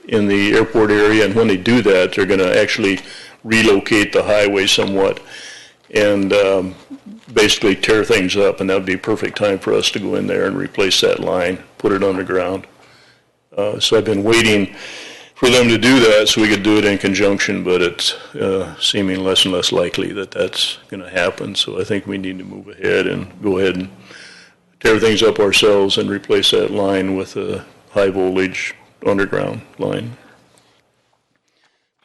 in the airport area. And when they do that, they're going to actually relocate the highway somewhat and basically tear things up. And that would be a perfect time for us to go in there and replace that line, put it underground. So I've been waiting for them to do that so we could do it in conjunction, but it's seeming less and less likely that that's going to happen. So I think we need to move ahead and go ahead and tear things up ourselves and replace that line with a high voltage underground line.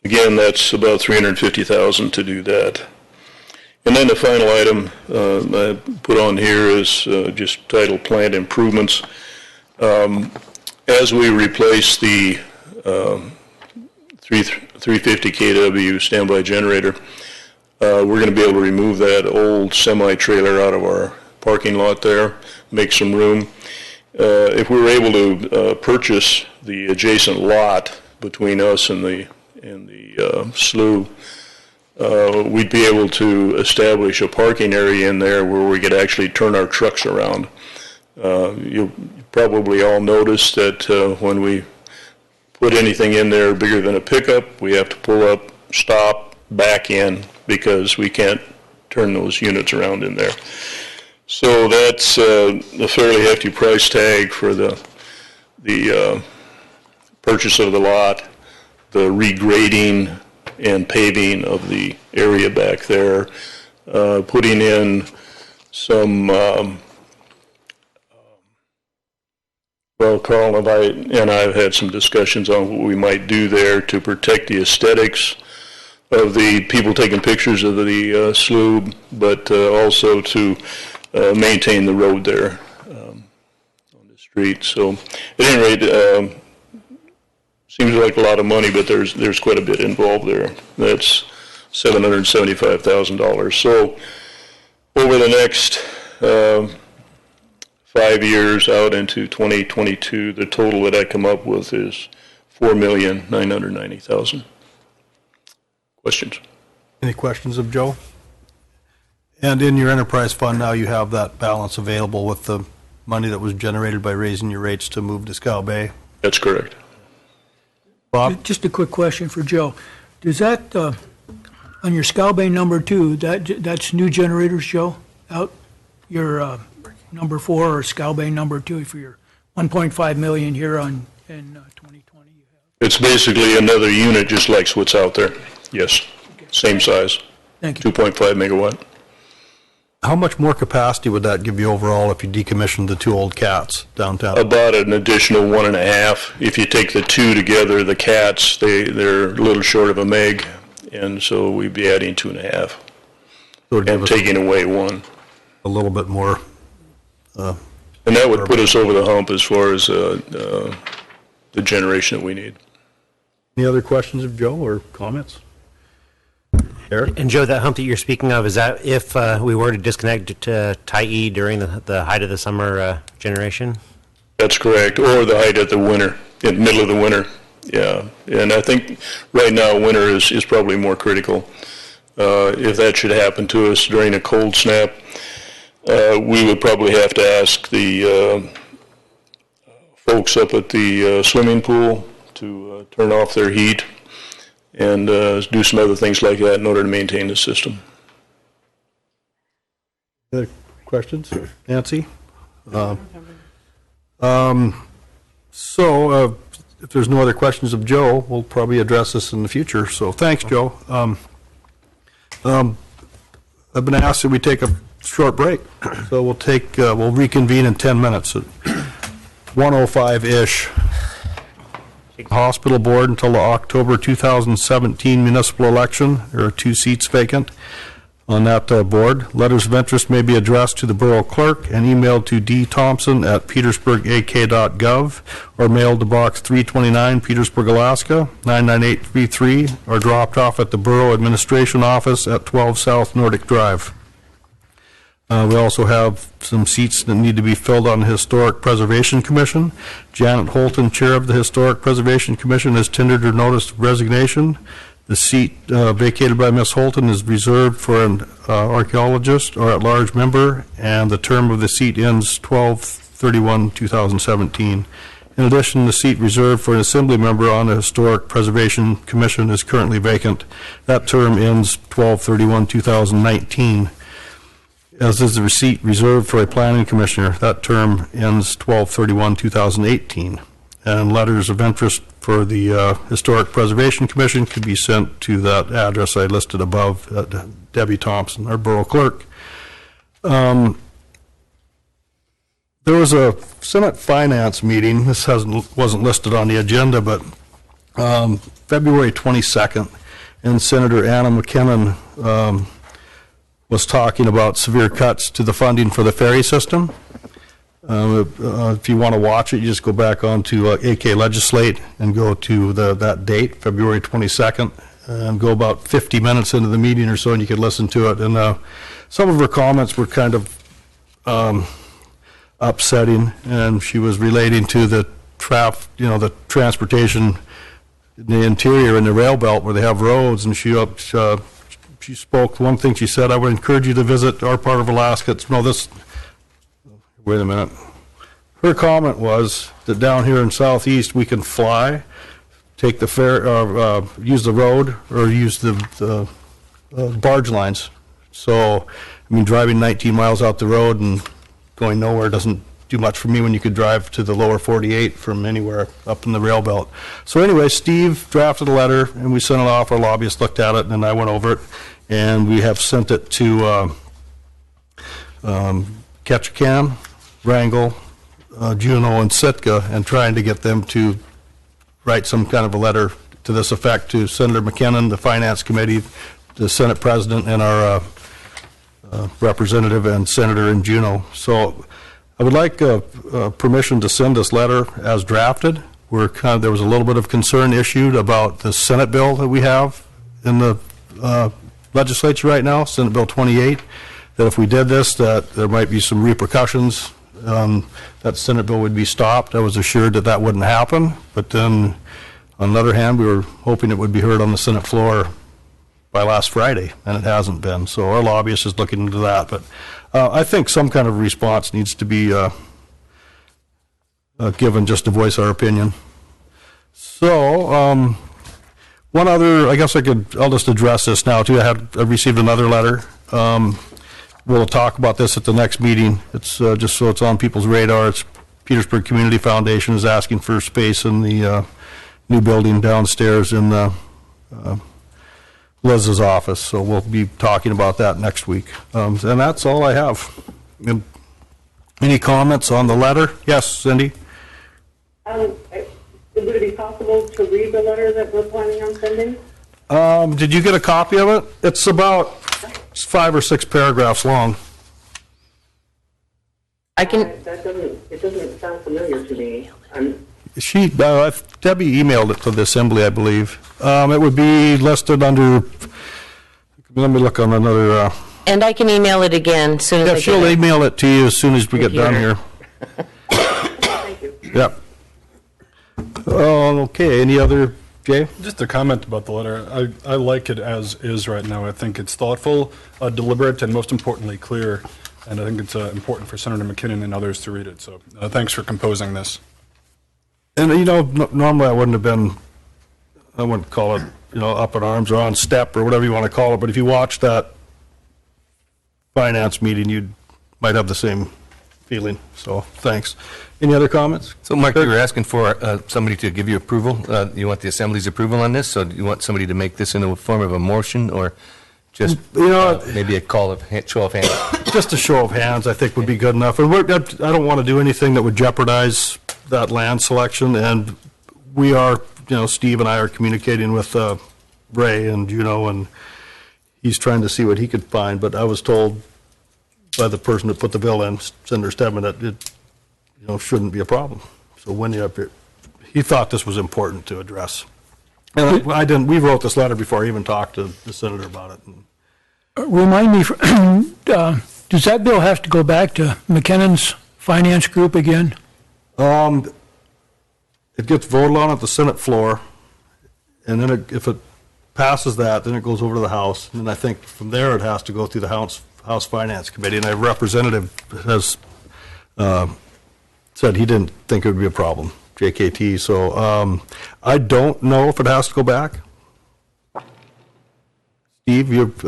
Again, that's about $350,000 to do that. And then the final item I put on here is just titled Plant Improvements. As we replace the 350 kW standby generator, we're going to be able to remove that old semi-trailer out of our parking lot there, make some room. If we were able to purchase the adjacent lot between us and the slough, we'd be able to establish a parking area in there where we could actually turn our trucks around. You'll probably all notice that when we put anything in there bigger than a pickup, we have to pull up, stop, back in, because we can't turn those units around in there. So that's a fairly hefty price tag for the purchase of the lot, the regrading and paving of the area back there, putting in some, well, Carl and I have had some discussions on what we might do there to protect the aesthetics of the people taking pictures of the slough, but also to maintain the road there on the street. So at any rate, seems like a lot of money, but there's quite a bit involved there. That's $775,000. So over the next 5 years out into 2022, the total that I come up with is $4,990,000. Questions?
Any questions of Joe? And in your enterprise fund now, you have that balance available with the money that was generated by raising your rates to move to Scow Bay?
That's correct.
Bob?
Just a quick question for Joe. Does that, on your Scow Bay number 2, that's new generators, Joe? Out your number 4 or Scow Bay number 2 for your 1.5 million here in 2020?
It's basically another unit just like what's out there. Yes, same size.
Thank you.
2.5 megawatt.
How much more capacity would that give you overall if you decommissioned the 2 old cats downtown?
About an additional 1.5. If you take the 2 together, the cats, they're a little short of a meg, and so we'd be adding 2.5.
So
and taking away 1.
A little bit more.
And that would put us over the hump as far as the generation that we need.
Any other questions of Joe or comments? Eric?
And Joe, that hump that you're speaking of, is that if we were to disconnect to Tyee during the height of the summer generation?
That's correct, or the height of the winter, in the middle of the winter. Yeah, and I think right now winter is probably more critical. If that should happen to us during a cold snap, we would probably have to ask the folks up at the swimming pool to turn off their heat and do some other things like that in order to maintain the system.
Other questions? if there's no other questions of Joe, we'll probably address this in the future. So thanks, Joe. I've been asked that we take a short break, so we'll reconvene in 10 minutes at 1:05-ish. Hospital Board until the October 2017 municipal election. There are 2 seats vacant on that board. Letters of interest may be addressed to the Borough Clerk and emailed to dthompson@petersburgak.gov or mailed to Box 329, Petersburg, Alaska, 99833, or dropped off at the Borough Administration Office at 12 South Nordic Drive. We also have some seats that need to be filled on the Historic Preservation Commission. Janet Holton, Chair of the Historic Preservation Commission, has tendered her notice of resignation. The seat vacated by Ms. Holton is reserved for an archaeologist or at-large member, and the term of the seat ends 12/31/2017. In addition, the seat reserved for an assembly member on the Historic Preservation Commission is currently vacant. That term ends 12/31/2019. As is the seat reserved for a planning commissioner. That term ends 12/31/2018. And letters of interest for the Historic Preservation Commission could be sent to that address I listed above, Debbie Thompson, our Borough Clerk. There was a Senate Finance meeting. This wasn't listed on the agenda, but February 22nd, and Senator Anna McKinnon was talking about severe cuts to the funding for the ferry system. If you want to watch it, you just go back onto AK Legislate and go to that date, February 22nd, and go about 50 minutes into the meeting or so, and you could listen to it. And some of her comments were kind of upsetting, and she was relating to the transportation in the interior and the rail belt where they have roads, and she spoke. One thing she said, I would encourage you to visit our part of Alaska. Wait a minute. Her comment was that down here in Southeast we can fly, take the use the road, or use the barge lines. So, I mean, driving 19 miles out the road and going nowhere doesn't do much for me when you could drive to the lower 48 from anywhere up in the rail belt. So anyway, Steve drafted a letter, and we sent it off. Our lobbyist looked at it, and then I went over it. And we have sent it to Ketchikan, Wrangell, Juneau, and Sitka, and trying to get them to write some kind of a letter to this effect to Senator McKinnon, the Finance Committee, the Senate President, and our representative and senator in Juneau. So I would like permission to send this letter as drafted. There was a little bit of concern issued about the Senate bill that we have in the legislature right now, Senate Bill 28, that if we did this, that there might be some repercussions, that Senate bill would be stopped. I was assured that that wouldn't happen, but then, on the other hand, we were hoping it would be heard on the Senate floor by last Friday, and it hasn't been. So our lobbyist is looking into that. But I think some kind of response needs to be given just to voice our opinion. So, one other, I guess I'll just address this now too. I received another letter. We'll talk about this at the next meeting. It's just so it's on people's radar. It's Petersburg Community Foundation is asking for space in the new building downstairs in Liz's office. So we'll be talking about that next week. And that's all I have. Any comments on the letter? Yes, Cindy?
Would it be possible to read the letter that we're planning on sending?
Did you get a copy of it? It's about 5 or 6 paragraphs long.
It doesn't sound familiar to me.
Debbie emailed it to the assembly, I believe. It would be listed under, let me look on another.
And I can email it again as soon as I get it.
She'll email it to you as soon as we get done here.
Thank you.
Yep. Okay, any other, Jay?
Just a comment about the letter. I like it as is right now. I think it's thoughtful, deliberate, and most importantly, clear. And I think it's important for Senator McKinnon and others to read it. So thanks for composing this.
And, normally I wouldn't call it, up in arms or on step or whatever you want to call it. But if you watch that finance meeting, you might have the same feeling, so thanks. Any other comments?
So, Mark, you were asking for somebody to give you approval. You want the Assembly's approval on this? So do you want somebody to make this in the form of a motion or just maybe a show of hands?
Just a show of hands, I think, would be good enough. And I don't want to do anything that would jeopardize that land selection, and we are, Steve and I are communicating with Ray and and he's trying to see what he could find, but I was told by the person that put the bill in, Senator Steadman, that it shouldn't be a problem. So when he thought this was important to address. And we wrote this letter before I even talked to the senator about it.
Remind me, does that bill have to go back to McKinnon's finance group again?
It gets voted on at the Senate floor, and then if it passes that, then it goes over to the House, and I think from there it has to go through the House Finance Committee, and a representative has said he didn't think it would be a problem, JKT, so I don't know if it has to go back. Steve,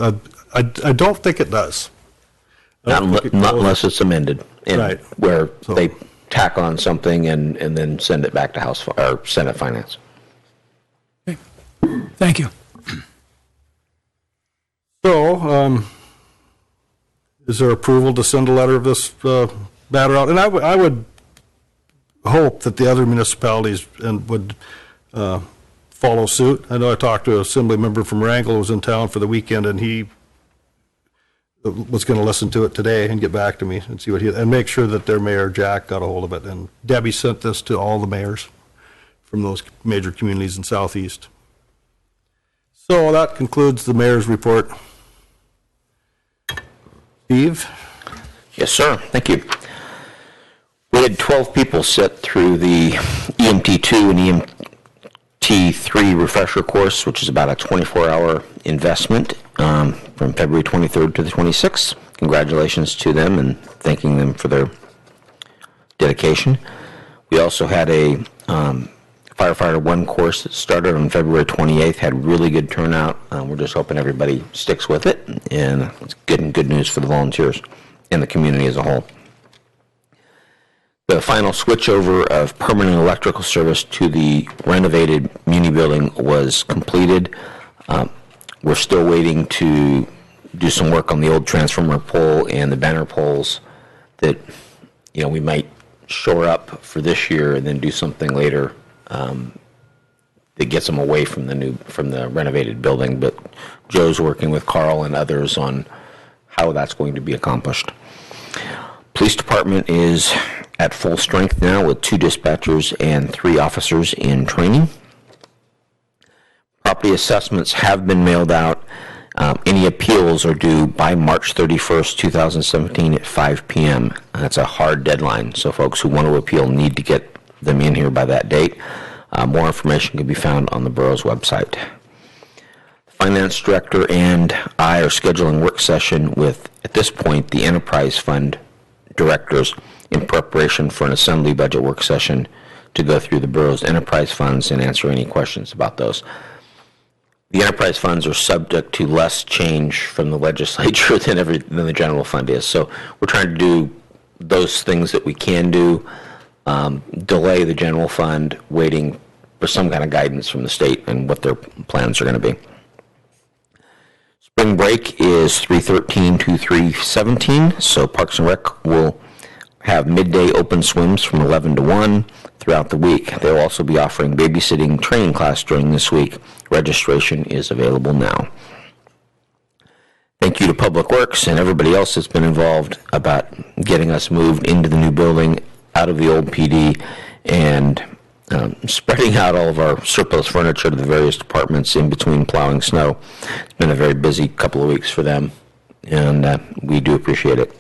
I don't think it does.
Not unless it's amended,
right.
Where they tack on something and then send it back to House or Senate Finance.
Okay. Thank you.
So, is there approval to send a letter of this matter out? And I would hope that the other municipalities would follow suit. I know I talked to an assembly member from Wrangell who was in town for the weekend, and he was going to listen to it today and get back to me and see and make sure that their mayor, Jack, got a hold of it. And Debbie sent this to all the mayors from those major communities in Southeast. So that concludes the mayor's report. Steve?
Yes, sir. Thank you. We had 12 people sit through the EMT2 and EMT3 refresher course, which is about a 24-hour investment from February 23rd to the 26th. Congratulations to them and thanking them for their dedication. We also had a Firefighter 1 course that started on February 28th, had really good turnout. We're just hoping everybody sticks with it, and it's good news for the volunteers and the community as a whole. The final switchover of permanent electrical service to the renovated Muni building was completed. We're still waiting to do some work on the old transformer pole and the banner poles that we might shore up for this year and then do something later that gets them away from the renovated building. But Joe's working with Carl and others on how that's going to be accomplished. Police department is at full strength now with 2 dispatchers and 3 officers in training. Property assessments have been mailed out. Any appeals are due by March 31st, 2017 at 5 p.m. That's a hard deadline, so folks who want to appeal need to get them in here by that date. More information can be found on the borough's website. The finance director and I are scheduling work session with, at this point, the enterprise fund directors in preparation for an assembly budget work session to go through the borough's enterprise funds and answer any questions about those. The enterprise funds are subject to less change from the legislature than the general fund is. So we're trying to do those things that we can do, delay the general fund, waiting for some kind of guidance from the state and what their plans are going to be. Spring break is 3/13 to 3/17, so Parks and Rec will have midday open swims from 11 to 1 throughout the week. They'll also be offering babysitting training class during this week. Registration is available now. Thank you to Public Works and everybody else that's been involved about getting us moved into the new building, out of the old PD, and spreading out all of our surplus furniture to the various departments in between plowing snow. It's been a very busy couple of weeks for them, and we do appreciate it.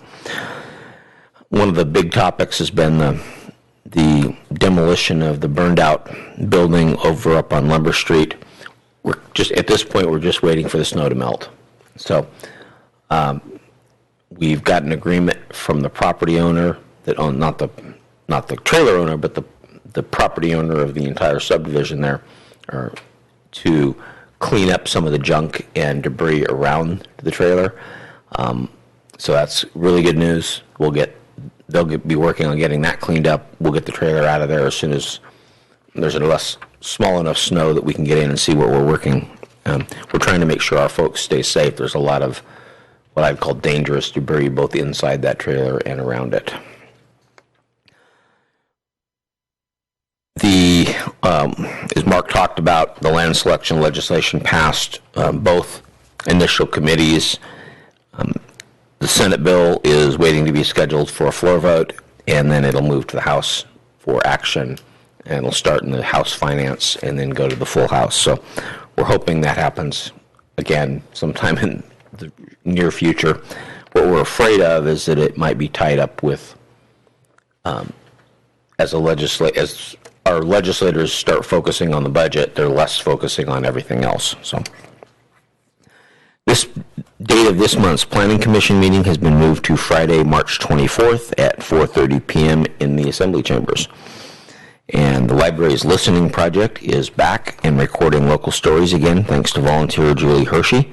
One of the big topics has been the demolition of the burned out building over up on Lumber Street. We're just, at this point, we're just waiting for the snow to melt. So we've got an agreement from the property owner that owned, not the trailer owner, but the property owner of the entire subdivision there, to clean up some of the junk and debris around the trailer. So that's really good news. We'll get they'll be working on getting that cleaned up. We'll get the trailer out of there as soon as there's a small enough snow that we can get in and see what we're working. We're trying to make sure our folks stay safe. There's a lot of what I'd call dangerous debris both inside that trailer and around it. As Mark talked about, the land selection legislation passed both initial committees. The Senate bill is waiting to be scheduled for a floor vote, and then it'll move to the House for action, and it'll start in the House Finance and then go to the full House. So we're hoping that happens again sometime in the near future. What we're afraid of is that it might be tied up with, as our legislators start focusing on the budget, they're less focusing on everything else. So this date of this month's Planning Commission meeting has been moved to Friday, March 24th at 4:30 p.m. in the Assembly Chambers. And the library's listening project is back and recording local stories again, thanks to volunteer Julie Hershey.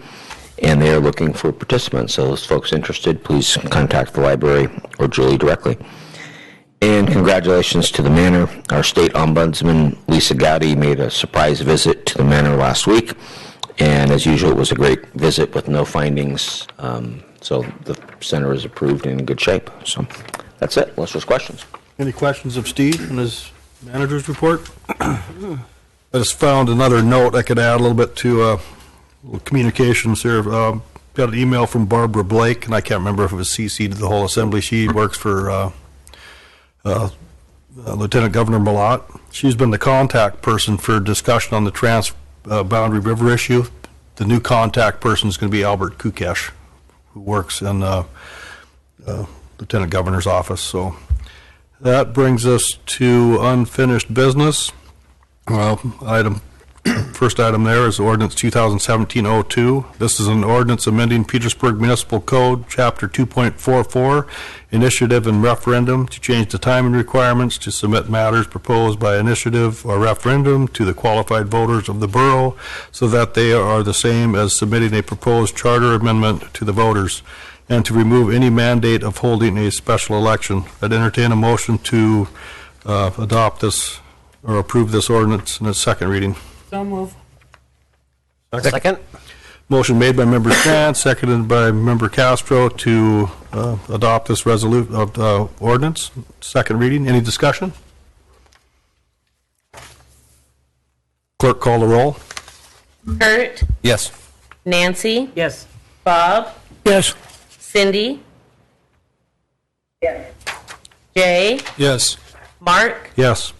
And they are looking for participants. So those folks interested, please contact the library or Julie directly. And congratulations to the Manor. Our state ombudsman, Lisa Gowdy, made a surprise visit to the Manor last week. And as usual, it was a great visit with no findings. So the center is approved and in good shape. So that's it. Unless there's questions.
Any questions of Steve and his manager's report? I just found another note I could add a little bit to communications here. Got an email from Barbara Blake, and I can't remember if it was CC to the whole assembly. She works for Lieutenant Governor Malott. She's been the contact person for discussion on the trans-boundary river issue. The new contact person is going to be Albert Kukesh, who works in Lieutenant Governor's office. So that brings us to unfinished business. First item there is ordinance 2017-02. This is an ordinance amending Petersburg Municipal Code, Chapter 2.44, Initiative and Referendum, to change the timing requirements to submit matters proposed by initiative or referendum to the qualified voters of the borough so that they are the same as submitting a proposed charter amendment to the voters, and to remove any mandate of holding a special election. I'd entertain a motion to adopt this or approve this ordinance in its second reading.
So move.
Second.
Motion made by Member Strand, seconded by Member Castro to adopt this ordinance. Second reading. Any discussion? Clerk, call the roll.
Kurt,
Yes.
Nancy,
Yes.
Bob,
Yes.
Cindy,
Yes.
Jay,
Yes.
Mark,
Yes.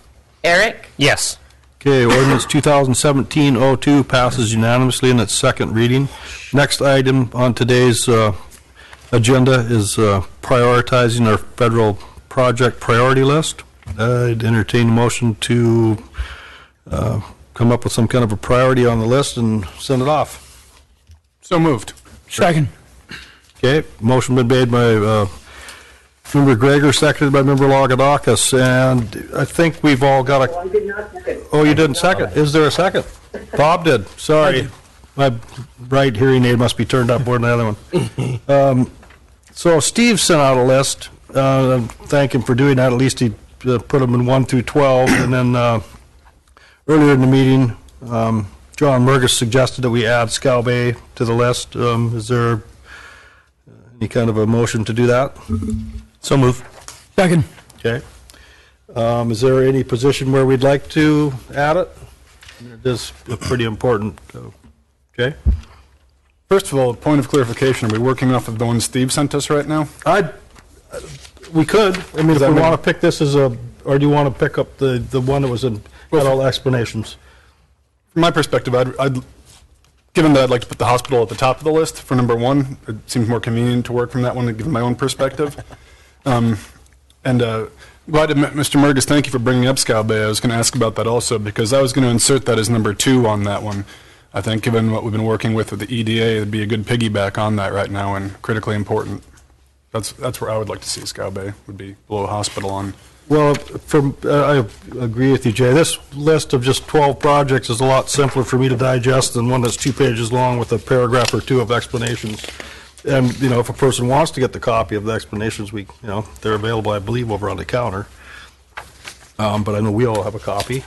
Eric.
Yes.
Okay, ordinance 2017-02 passes unanimously in its second reading. Next item on today's agenda is prioritizing our federal project priority list. I'd entertain a motion to come up with some kind of a priority on the list and send it off.
So moved.
Second.
Okay, motion been made by Member Gregor, seconded by Member Lagadakis, and I think we've all got a...
Oh, I did not second.
Oh, you didn't second? Is there a second? Bob did. Sorry. My right hearing aid must be turned up more than the other one. So Steve sent out a list. Thank him for doing that. At least he put them in 1 through 12. And then earlier in the meeting, John Mergus suggested that we add Scow Bay to the list. Is there any kind of a motion to do that?
So move.
Second.
Okay. Is there any position where we'd like to add it? It is pretty important. Okay.
First of all, point of clarification, are we working off of the one Steve sent us right now?
We could. I mean, if we want to pick this as a, or do you want to pick up the one that was in, had all the explanations?
From my perspective, given that I'd like to put the hospital at the top of the list for number one, it seems more convenient to work from that one, given my own perspective. Glad to meet Mr. Mergus. Thank you for bringing up Scow Bay. I was going to ask about that also, because I was going to insert that as number 2 on that one. I think given what we've been working with the EDA, it'd be a good piggyback on that right now and critically important. That's where I would like to see Scow Bay, would be below hospital on.
Well, I agree with you, Jay. This list of just 12 projects is a lot simpler for me to digest than one that's 2 pages long with a paragraph or 2 of explanations. And, if a person wants to get the copy of the explanations, they're available, I believe, over on the counter. But I know we all have a copy.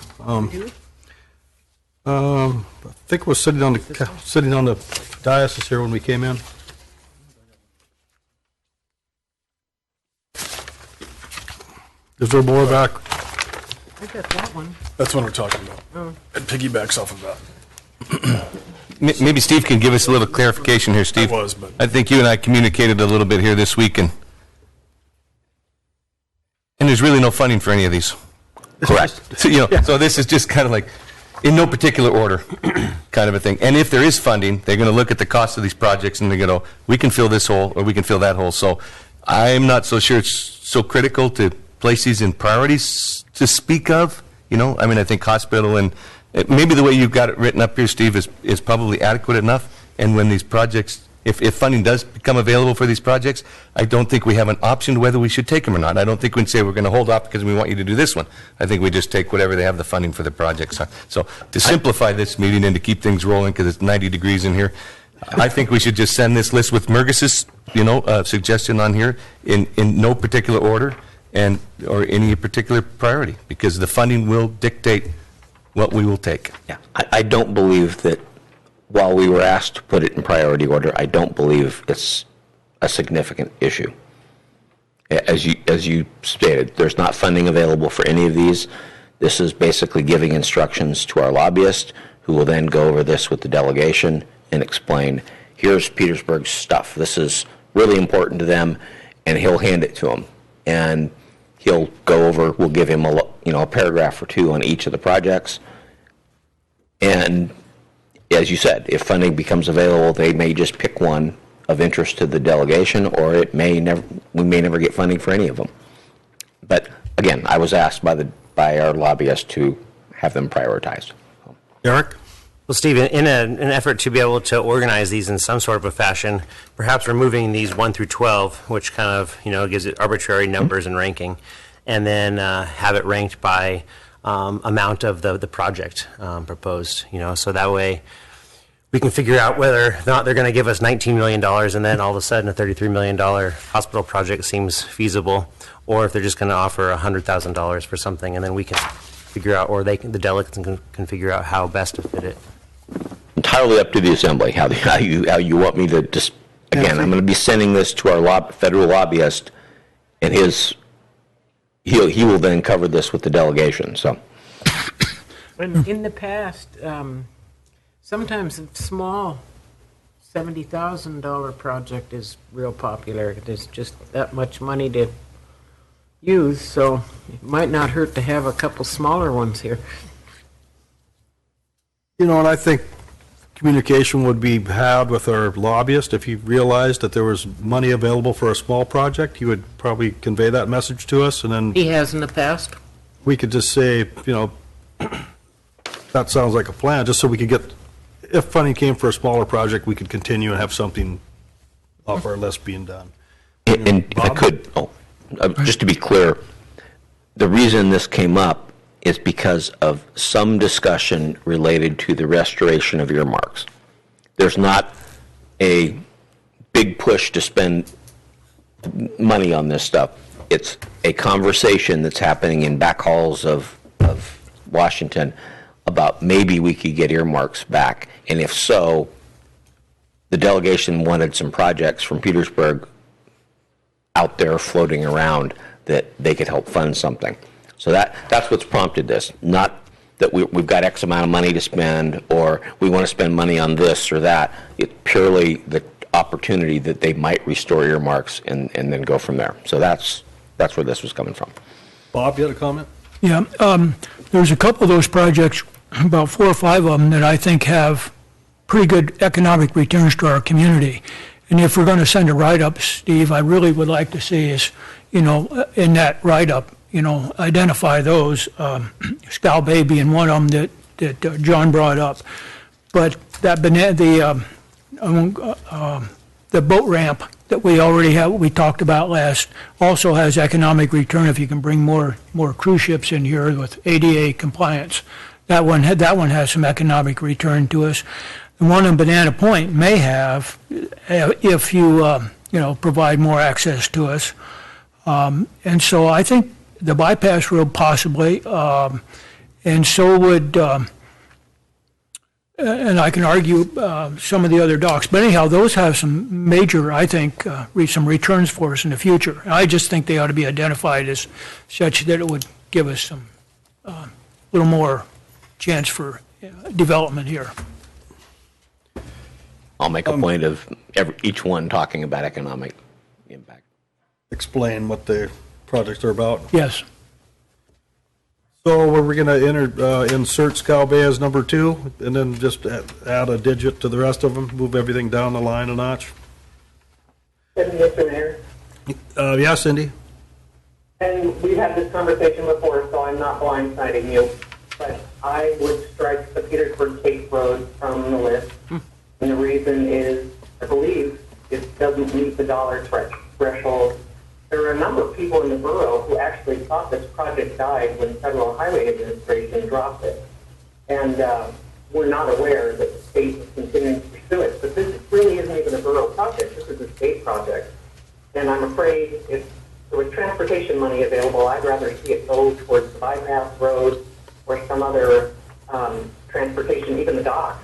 I think it was sitting on the dais here when we came in. Is there more back?
I got that one.
That's what we're talking about.
Oh.
It piggybacks off of that.
Maybe Steve can give us a little clarification here, Steve. I think you and I communicated a little bit here this week, and there's really no funding for any of these.
Correct.
So, so this is just kind of like, in no particular order, kind of a thing. And if there is funding, they're going to look at the cost of these projects, and they're going to, we can fill this hole, or we can fill that hole. So I'm not so sure it's so critical to place these in priorities to speak of. I think hospital and maybe the way you've got it written up here, Steve, is probably adequate enough. And when these projects, if funding does become available for these projects, I don't think we have an option whether we should take them or not. I don't think we can say we're going to hold off because we want you to do this one. I think we just take whatever they have the funding for the projects. So to simplify this meeting and to keep things rolling, because it's 90 degrees in here, I think we should just send this list with Murgis's, suggestion on here in no particular order or any particular priority, because the funding will dictate what we will take.
Yeah, I don't believe that while we were asked to put it in priority order, I don't believe it's a significant issue. As you stated, there's not funding available for any of these. This is basically giving instructions to our lobbyist, who will then go over this with the delegation and explain, here's Petersburg's stuff. This is really important to them, and he'll hand it to them. And he'll go over, we'll give him a paragraph or two on each of the projects. And as you said, if funding becomes available, they may just pick one of interest to the delegation, or we may never get funding for any of them. But again, I was asked by our lobbyist to have them prioritized.
Eric?
Well, Steve, in an effort to be able to organize these in some sort of a fashion, perhaps removing these 1 through 12, which kind of, gives it arbitrary numbers and ranking, and then have it ranked by amount of the project proposed, so that way we can figure out whether or not they're going to give us $19 million and then all of a sudden a $33 million hospital project seems feasible, or if they're just going to offer $100,000 for something, and then we can figure out, or the delegates can figure out how best to fit it.
Entirely up to the assembly, how you want me to just, again, I'm going to be sending this to our federal lobbyist, and he will then cover this with the delegation, so.
In the past, sometimes a small $70,000 project is real popular. There's just that much money to use, so it might not hurt to have a couple smaller ones here.
And I think communication would be had with our lobbyist. If he realized that there was money available for a small project, he would probably convey that message to us, and then
He has in the past.
we could just say, that sounds like a plan, just so we could get, if funding came for a smaller project, we could continue and have something off our list being done.
And if I could, just to be clear, the reason this came up is because of some discussion related to the restoration of earmarks. There's not a big push to spend money on this stuff. It's a conversation that's happening in back halls of Washington about maybe we could get earmarks back. And if so, the delegation wanted some projects from Petersburg out there floating around that they could help fund something. So that's what's prompted this. Not that we've got X amount of money to spend, or we want to spend money on this or that. It's purely the opportunity that they might restore earmarks and then go from there. So that's where this was coming from.
Bob, you had a comment?
Yeah, there's a couple of those projects, about 4 or 5 of them, that I think have pretty good economic returns to our community. And if we're going to send a write-up, Steve, I really would like to see is, in that write-up, identify those, Scow Bay being one of them that John brought up. But that the boat ramp that we already have, we talked about last, also has economic return if you can bring more cruise ships in here with ADA compliance. That one has some economic return to us. The one in Banana Point may have, if you, provide more access to us. And so I think the bypass road possibly, and so would, and I can argue some of the other docks. But anyhow, those have some major, I think, some returns for us in the future. I just think they ought to be identified as such that it would give us some little more chance for development here.
I'll make a point of each one talking about economic impact.
Explain what the projects are about.
Yes.
So we're going to insert Scow Bay as number 2, and then just add a digit to the rest of them, move everything down the line a notch.
Mr. Mayor,
Yes, Cindy?
and we've had this conversation before, so I'm not blindsiding you, but I would strike the Petersburg Cape Road from the list. And the reason is, I believe, it doesn't meet the dollar threshold. There are a number of people in the borough who actually thought this project died when Federal Highway Administration dropped it. And we're not aware that the state is continuing to pursue it. But this really isn't even a borough project. This is a state project. And I'm afraid if there was transportation money available, I'd rather see it go towards the bypass road or some other transportation, even the docks.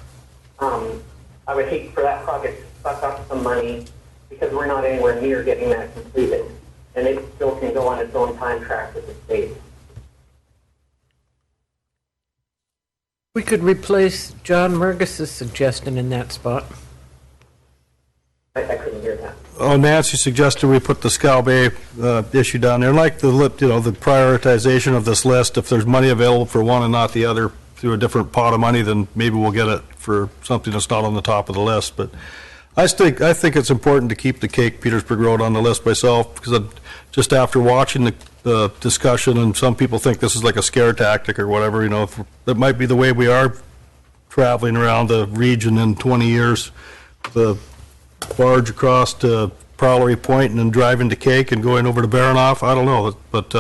I would hate for that project to suck up some money because we're not anywhere near getting that completed. And it still can go on its own time track with the state.
We could replace John Murgis's suggestion in that spot.
I couldn't hear that.
Oh, Nancy suggested we put the Scow Bay issue down there. Like the prioritization of this list, if there's money available for one and not the other through a different pot of money, then maybe we'll get it for something that's not on the top of the list. But I think it's important to keep the Petersburg Road on the list myself, because just after watching the discussion, and some people think this is like a scare tactic or whatever, that might be the way we are traveling around the region in 20 years. The barge across to Prowlery Point and then driving to Cake and going over to Baranoff. I don't know, but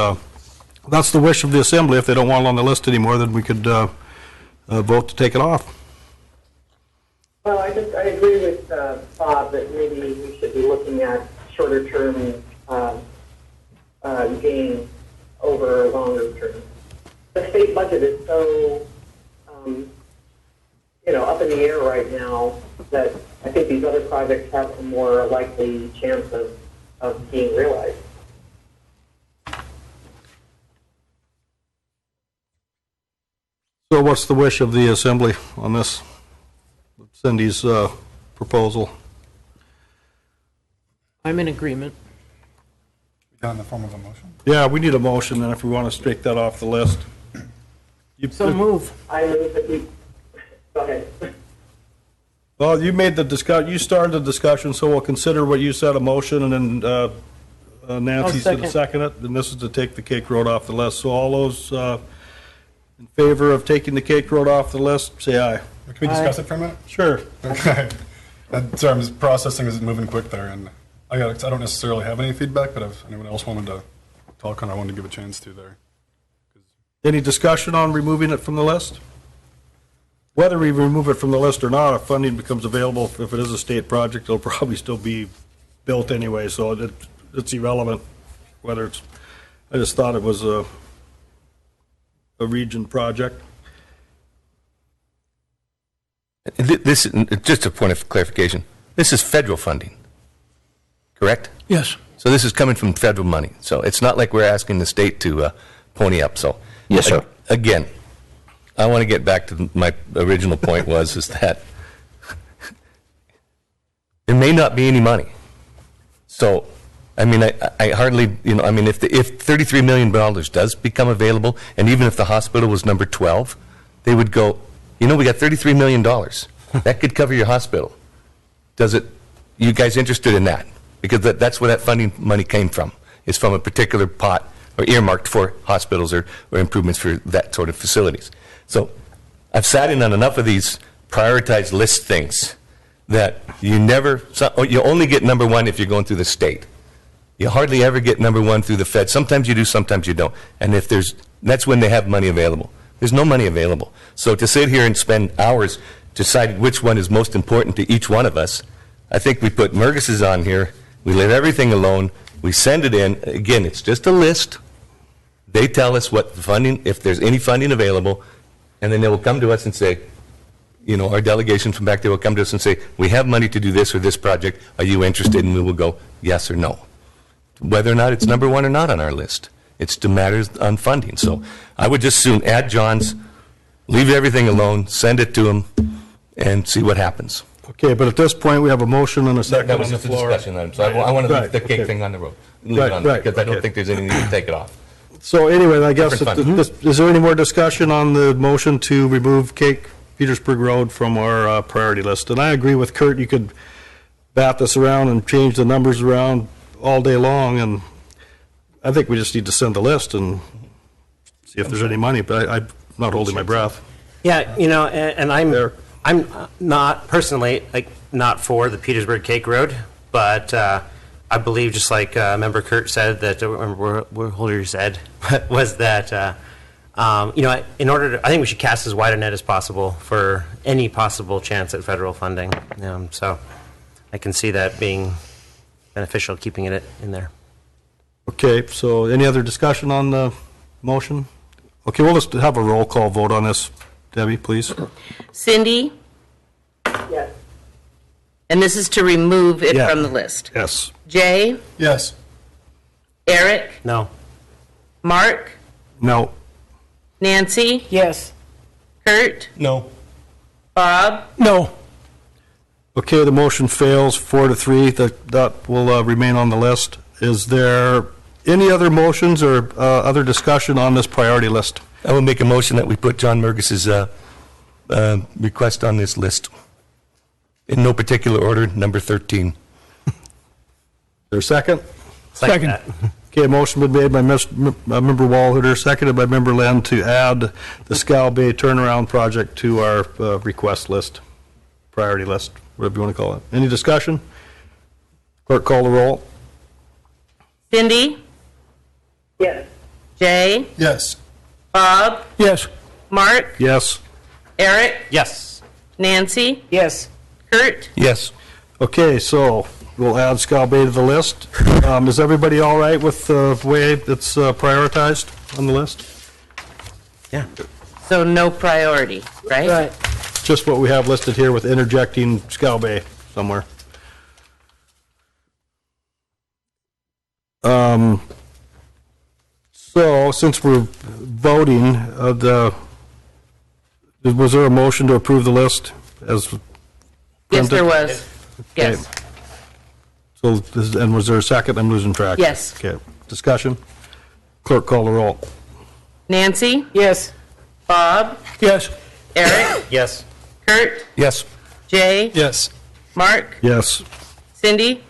that's the wish of the Assembly. If they don't want it on the list anymore, then we could vote to take it off.
Well, I agree with Bob that maybe we should be looking at shorter term gains over longer term. The state budget is so, up in the air right now that I think these other projects have a more likely chance of being realized.
So what's the wish of the Assembly on this? Cindy's proposal.
I'm in agreement.
Done in the form of a motion?
Yeah, we need a motion, and if we want to strike that off the list.
So move.
I move that we, go ahead.
Well, you made the you started the discussion, so we'll consider what you said a motion, and then Nancy said to second it, and this is to take the Cake Road off the list. So all those in favor of taking the Cake Road off the list, say aye.
Can we discuss it for a minute?
Sure.
Okay. Sorry, I'm just processing as it's moving quick there, and I don't necessarily have any feedback, but if anyone else wanted to talk on it, I wanted to give a chance to there.
Any discussion on removing it from the list? Whether we remove it from the list or not, if funding becomes available, if it is a state project, it'll probably still be built anyway, so it's irrelevant whether it's, I just thought it was a region project.
This, just a point of clarification, this is federal funding, correct?
Yes.
So this is coming from federal money. So it's not like we're asking the state to pony up. So
Yes, sir.
Again, I want to get back to my original point is that there may not be any money. So, I mean, I hardly, if $33 million does become available, and even if the hospital was number 12, they would go, we got $33 million. That could cover your hospital. You guys interested in that? Because that's where that funding money came from, is from a particular pot or earmarked for hospitals or improvements for that sort of facilities. So I've sat in on enough of these prioritized list things that you only get number one if you're going through the state. You hardly ever get number one through the Fed. Sometimes you do, sometimes you don't. And that's when they have money available. There's no money available. So to sit here and spend hours decide which one is most important to each one of us. I think we put Mergis's on here, we leave everything alone, we send it in. Again, it's just a list. They tell us what the funding, if there's any funding available, and then they will come to us and say, you know, our delegation from back there will come to us and say, we have money to do this or this project, are you interested? And we will go, yes or no. Whether or not it's number one or not on our list. It's to matters on funding. So I would just soon add John's, leave everything alone, send it to him, and see what happens.
Okay, but at this point, we have a motion and a second
That
on
was
the
just a
floor.
discussion item, so I want to leave
Right,
the cake
okay.
thing on the road. Leave it on, because I don't think there's anything to take it off.
So anyway, I guess,
Different fund.
is there any more discussion on the motion to remove Cake Petersburg Road from our priority list? And I agree with Kurt, you could bat this around and change the numbers around all day long, and I think we just need to send the list and see if there's any money, but I'm not holding my breath.
Yeah, you know, and I'm not personally, like, not for the Petersburg Cake Road, but I believe, just like Member Kurt said, that, Member Holder said, was that, you know, in order to, I think we should cast as wide a net as possible for any possible chance at federal funding. So I can see that being beneficial, keeping it in there.
Okay, so any other discussion on the motion? Okay, well, let's have a roll call vote on this. Debbie, please.
Cindy?
Yes.
And this is to remove it
Yeah.
from the list.
Yes.
Jay?
Yes.
Eric?
No.
Mark?
No.
Nancy?
Yes.
Kurt?
No.
Bob?
No.
Okay, the motion fails 4-3. That will remain on the list. Is there any other motions or other discussion on this priority list?
I will make a motion that we put John Mergis's request on this list. In no particular order, number 13.
Is there a second?
Second.
That.
Okay, a motion been made by Member Walhooter, seconded by Member Len to add the Scow Bay turnaround project to our request list, priority list, whatever you want to call it. Any discussion? Clerk, call the roll.
Cindy?
Yes.
Jay?
Yes.
Bob?
Yes.
Mark?
Yes.
Eric?
Yes.
Nancy?
Yes.
Kurt?
Yes.
Okay, so we'll add Scow Bay to the list. Is everybody all right with the way it's prioritized on the list?
Yeah.
So no priority, right?
Right.
Just what we have listed here with interjecting Scow Bay somewhere. So since we're voting, was there a motion to approve the list as
Yes, there
printed?
was. Yes.
So, and was there a second? I'm losing track.
Yes.
Okay, discussion? Clerk, call the roll.
Nancy?
Yes.
Bob?
Yes.
Eric?
Yes.
Kurt?
Yes.
Jay?
Yes.
Mark?
Yes.
Cindy?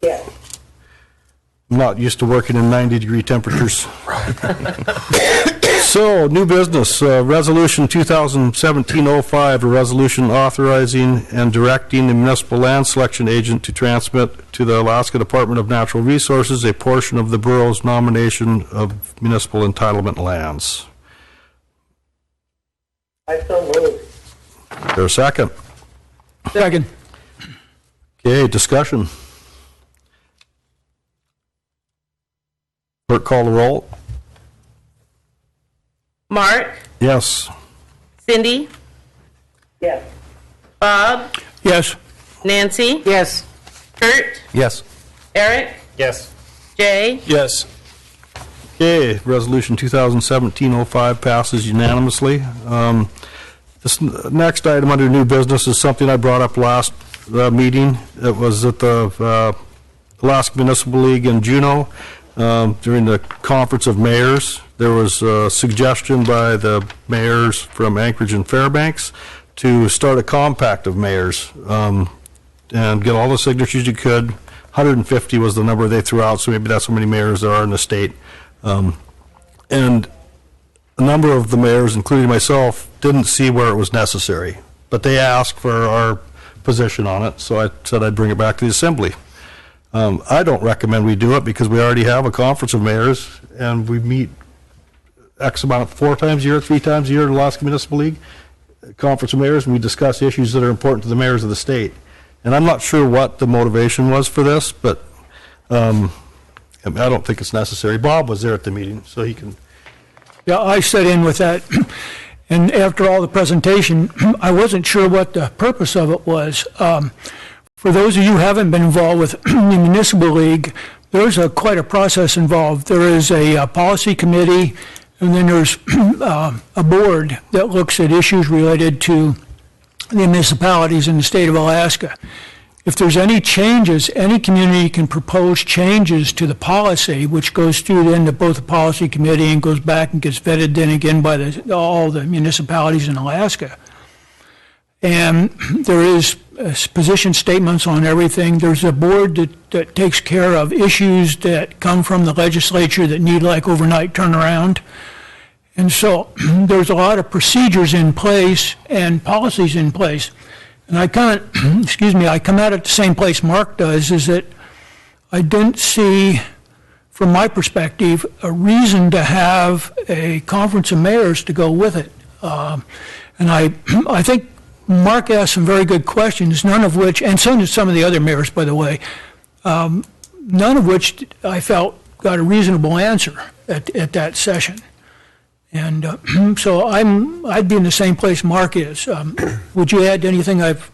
Yes.
I'm not used to working in 90-degree temperatures. So, new business, Resolution 2017-05, a resolution authorizing and directing the municipal land selection agent to transmit to the Alaska Department of Natural Resources a portion of the borough's nomination of municipal entitlement lands.
I so moved.
Is there a second?
Second.
Okay, discussion. Clerk, call the roll.
Mark?
Yes.
Cindy?
Yes.
Bob?
Yes.
Nancy?
Yes.
Kurt?
Yes.
Eric?
Yes.
Jay?
Yes. Okay, Resolution 2017-05 passes unanimously. This next item under new business is something I brought up last meeting. It was at the Alaska Municipal League in Juneau during the Conference of Mayors. There was a suggestion by the mayors from Anchorage and Fairbanks to start a compact of mayors and get all the signatures you could. 150 was the number they threw out, so maybe that's how many mayors there are in the state. And a number of the mayors, including myself, didn't see where it was necessary. But they asked for our position on it, so I said I'd bring it back to the Assembly. I don't recommend we do it because we already have a conference of mayors, and we meet X amount, 4 times a year, 3 times a year in the Alaska Municipal League. conference of mayors, and we discuss issues that are important to the mayors of the state. And I'm not sure what the motivation was for this, but I don't think it's necessary. Bob was there at the meeting, so he can.
Yeah, I sat in with that, and after all the presentation, I wasn't sure what the purpose of it was. For those of you who haven't been involved with the Municipal League, there's quite a process involved. There is a policy committee, and then there's a board that looks at issues related to the municipalities in the state of Alaska. If there's any changes, any community can propose changes to the policy, which goes through then to both the policy committee and goes back and gets vetted then again by all the municipalities in Alaska. And there is position statements on everything. There's a board that takes care of issues that come from the legislature that need like overnight turnaround. And so there's a lot of procedures in place and policies in place. And I kind of, I come at it the same place Mark does, is that I didn't see, from my perspective, a reason to have a conference of mayors to go with it. And I think Mark asked some very good questions, none of which, and so did some of the other mayors, by the way, none of which I felt got a reasonable answer at that session. And so I'd be in the same place Mark is. Would you add anything I've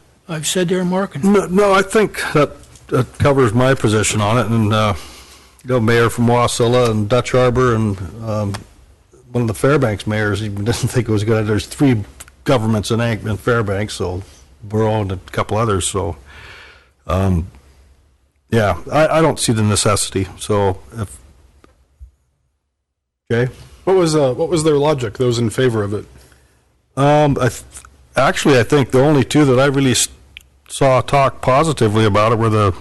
said there, Mark?
No, I think that covers my position on it. And mayor from Wasilla and Dutch Harbor and one of the Fairbanks mayors even didn't think it was good. There's 3 governments in Fairbanks, so Borough and a couple others. So, yeah, I don't see the necessity. So, okay.
What was their logic, those in favor of it?
Actually, I think the only 2 that I really saw talk positively about it were the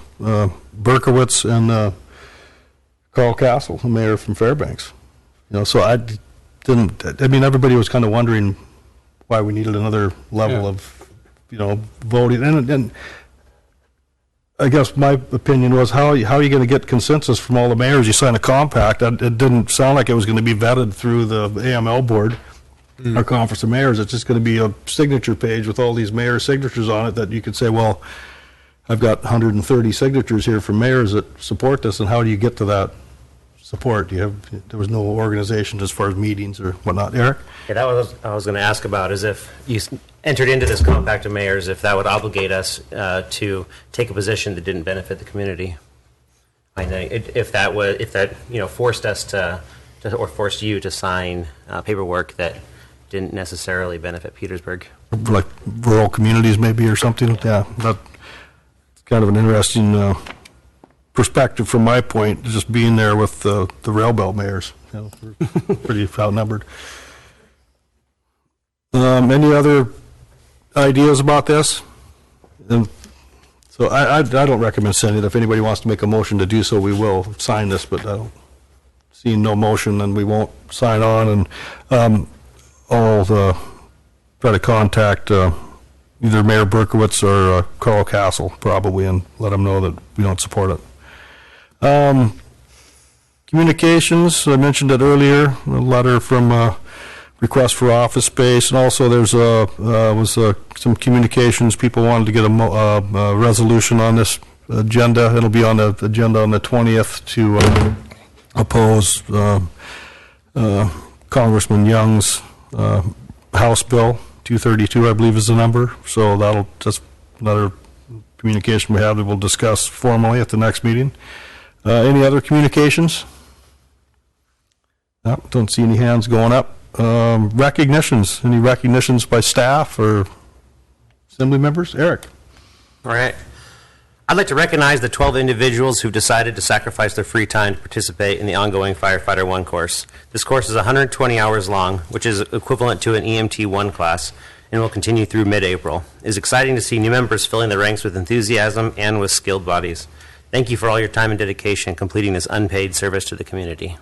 Berkowitz and Carl Castle, the mayor from Fairbanks. So I didn't. I mean, everybody was kind of wondering why we needed another level of, voting. And I guess my opinion was, how are you going to get consensus from all the mayors? You sign a compact. It didn't sound like it was going to be vetted through the AML board or conference of mayors. It's just going to be a signature page with all these mayor signatures on it that you could say, well, I've got 130 signatures here from mayors that support this, and how do you get to that support? There was no organization as far as meetings or whatnot. Eric?
Yeah, that was I was going to ask about, is if you entered into this compact of mayors, if that would obligate us to take a position that didn't benefit the community. I know if that forced us to or forced you to sign paperwork that didn't necessarily benefit Petersburg.
Like rural communities maybe or something. Yeah, that's kind of an interesting perspective from my point, just being there with the rail belt mayors. We're pretty outnumbered. Any other ideas about this? And so I don't recommend sending it. If anybody wants to make a motion to do so, we will sign this, but I don't see no motion, then we won't sign on. And I'll try to contact either Mayor Berkowitz or Carl Castle probably and let them know that we don't support it. Communications, I mentioned it earlier, a letter from request for office space, and also there's some communications. People wanted to get a resolution on this agenda. It'll be on the agenda on the 20th to oppose Congressman Young's House Bill 232, I believe is the number. So that'll just another communication we have that we'll discuss formally at the next meeting. Any other communications? No, don't see any hands going up. Recognitions. Any recognitions by staff or assembly members? Eric.
All right. I'd like to recognize the 12 individuals who've decided to sacrifice their free time to participate in the ongoing Firefighter 1 course. This course is 120 hours long, which is equivalent to an EMT 1 class, and will continue through mid-April. It is exciting to see new members filling the ranks with enthusiasm and with skilled bodies. Thank you for all your time and dedication completing this unpaid service to the community.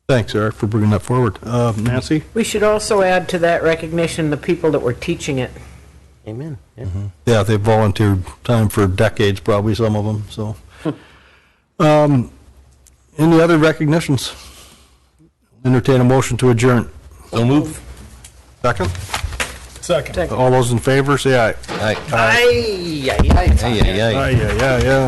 Thanks, Eric, for bringing that forward. Nancy?
We should also add to that recognition the people that were teaching it.
Amen. Yeah.
Yeah, they volunteered time for decades, probably, some of them. So, any other recognitions? Entertain a motion to adjourn.
So move.
Second?
Second.
All those in favor, say aye.
Aye.
Aye, aye, aye.
Aye, aye, aye.
Aye, aye, aye, aye.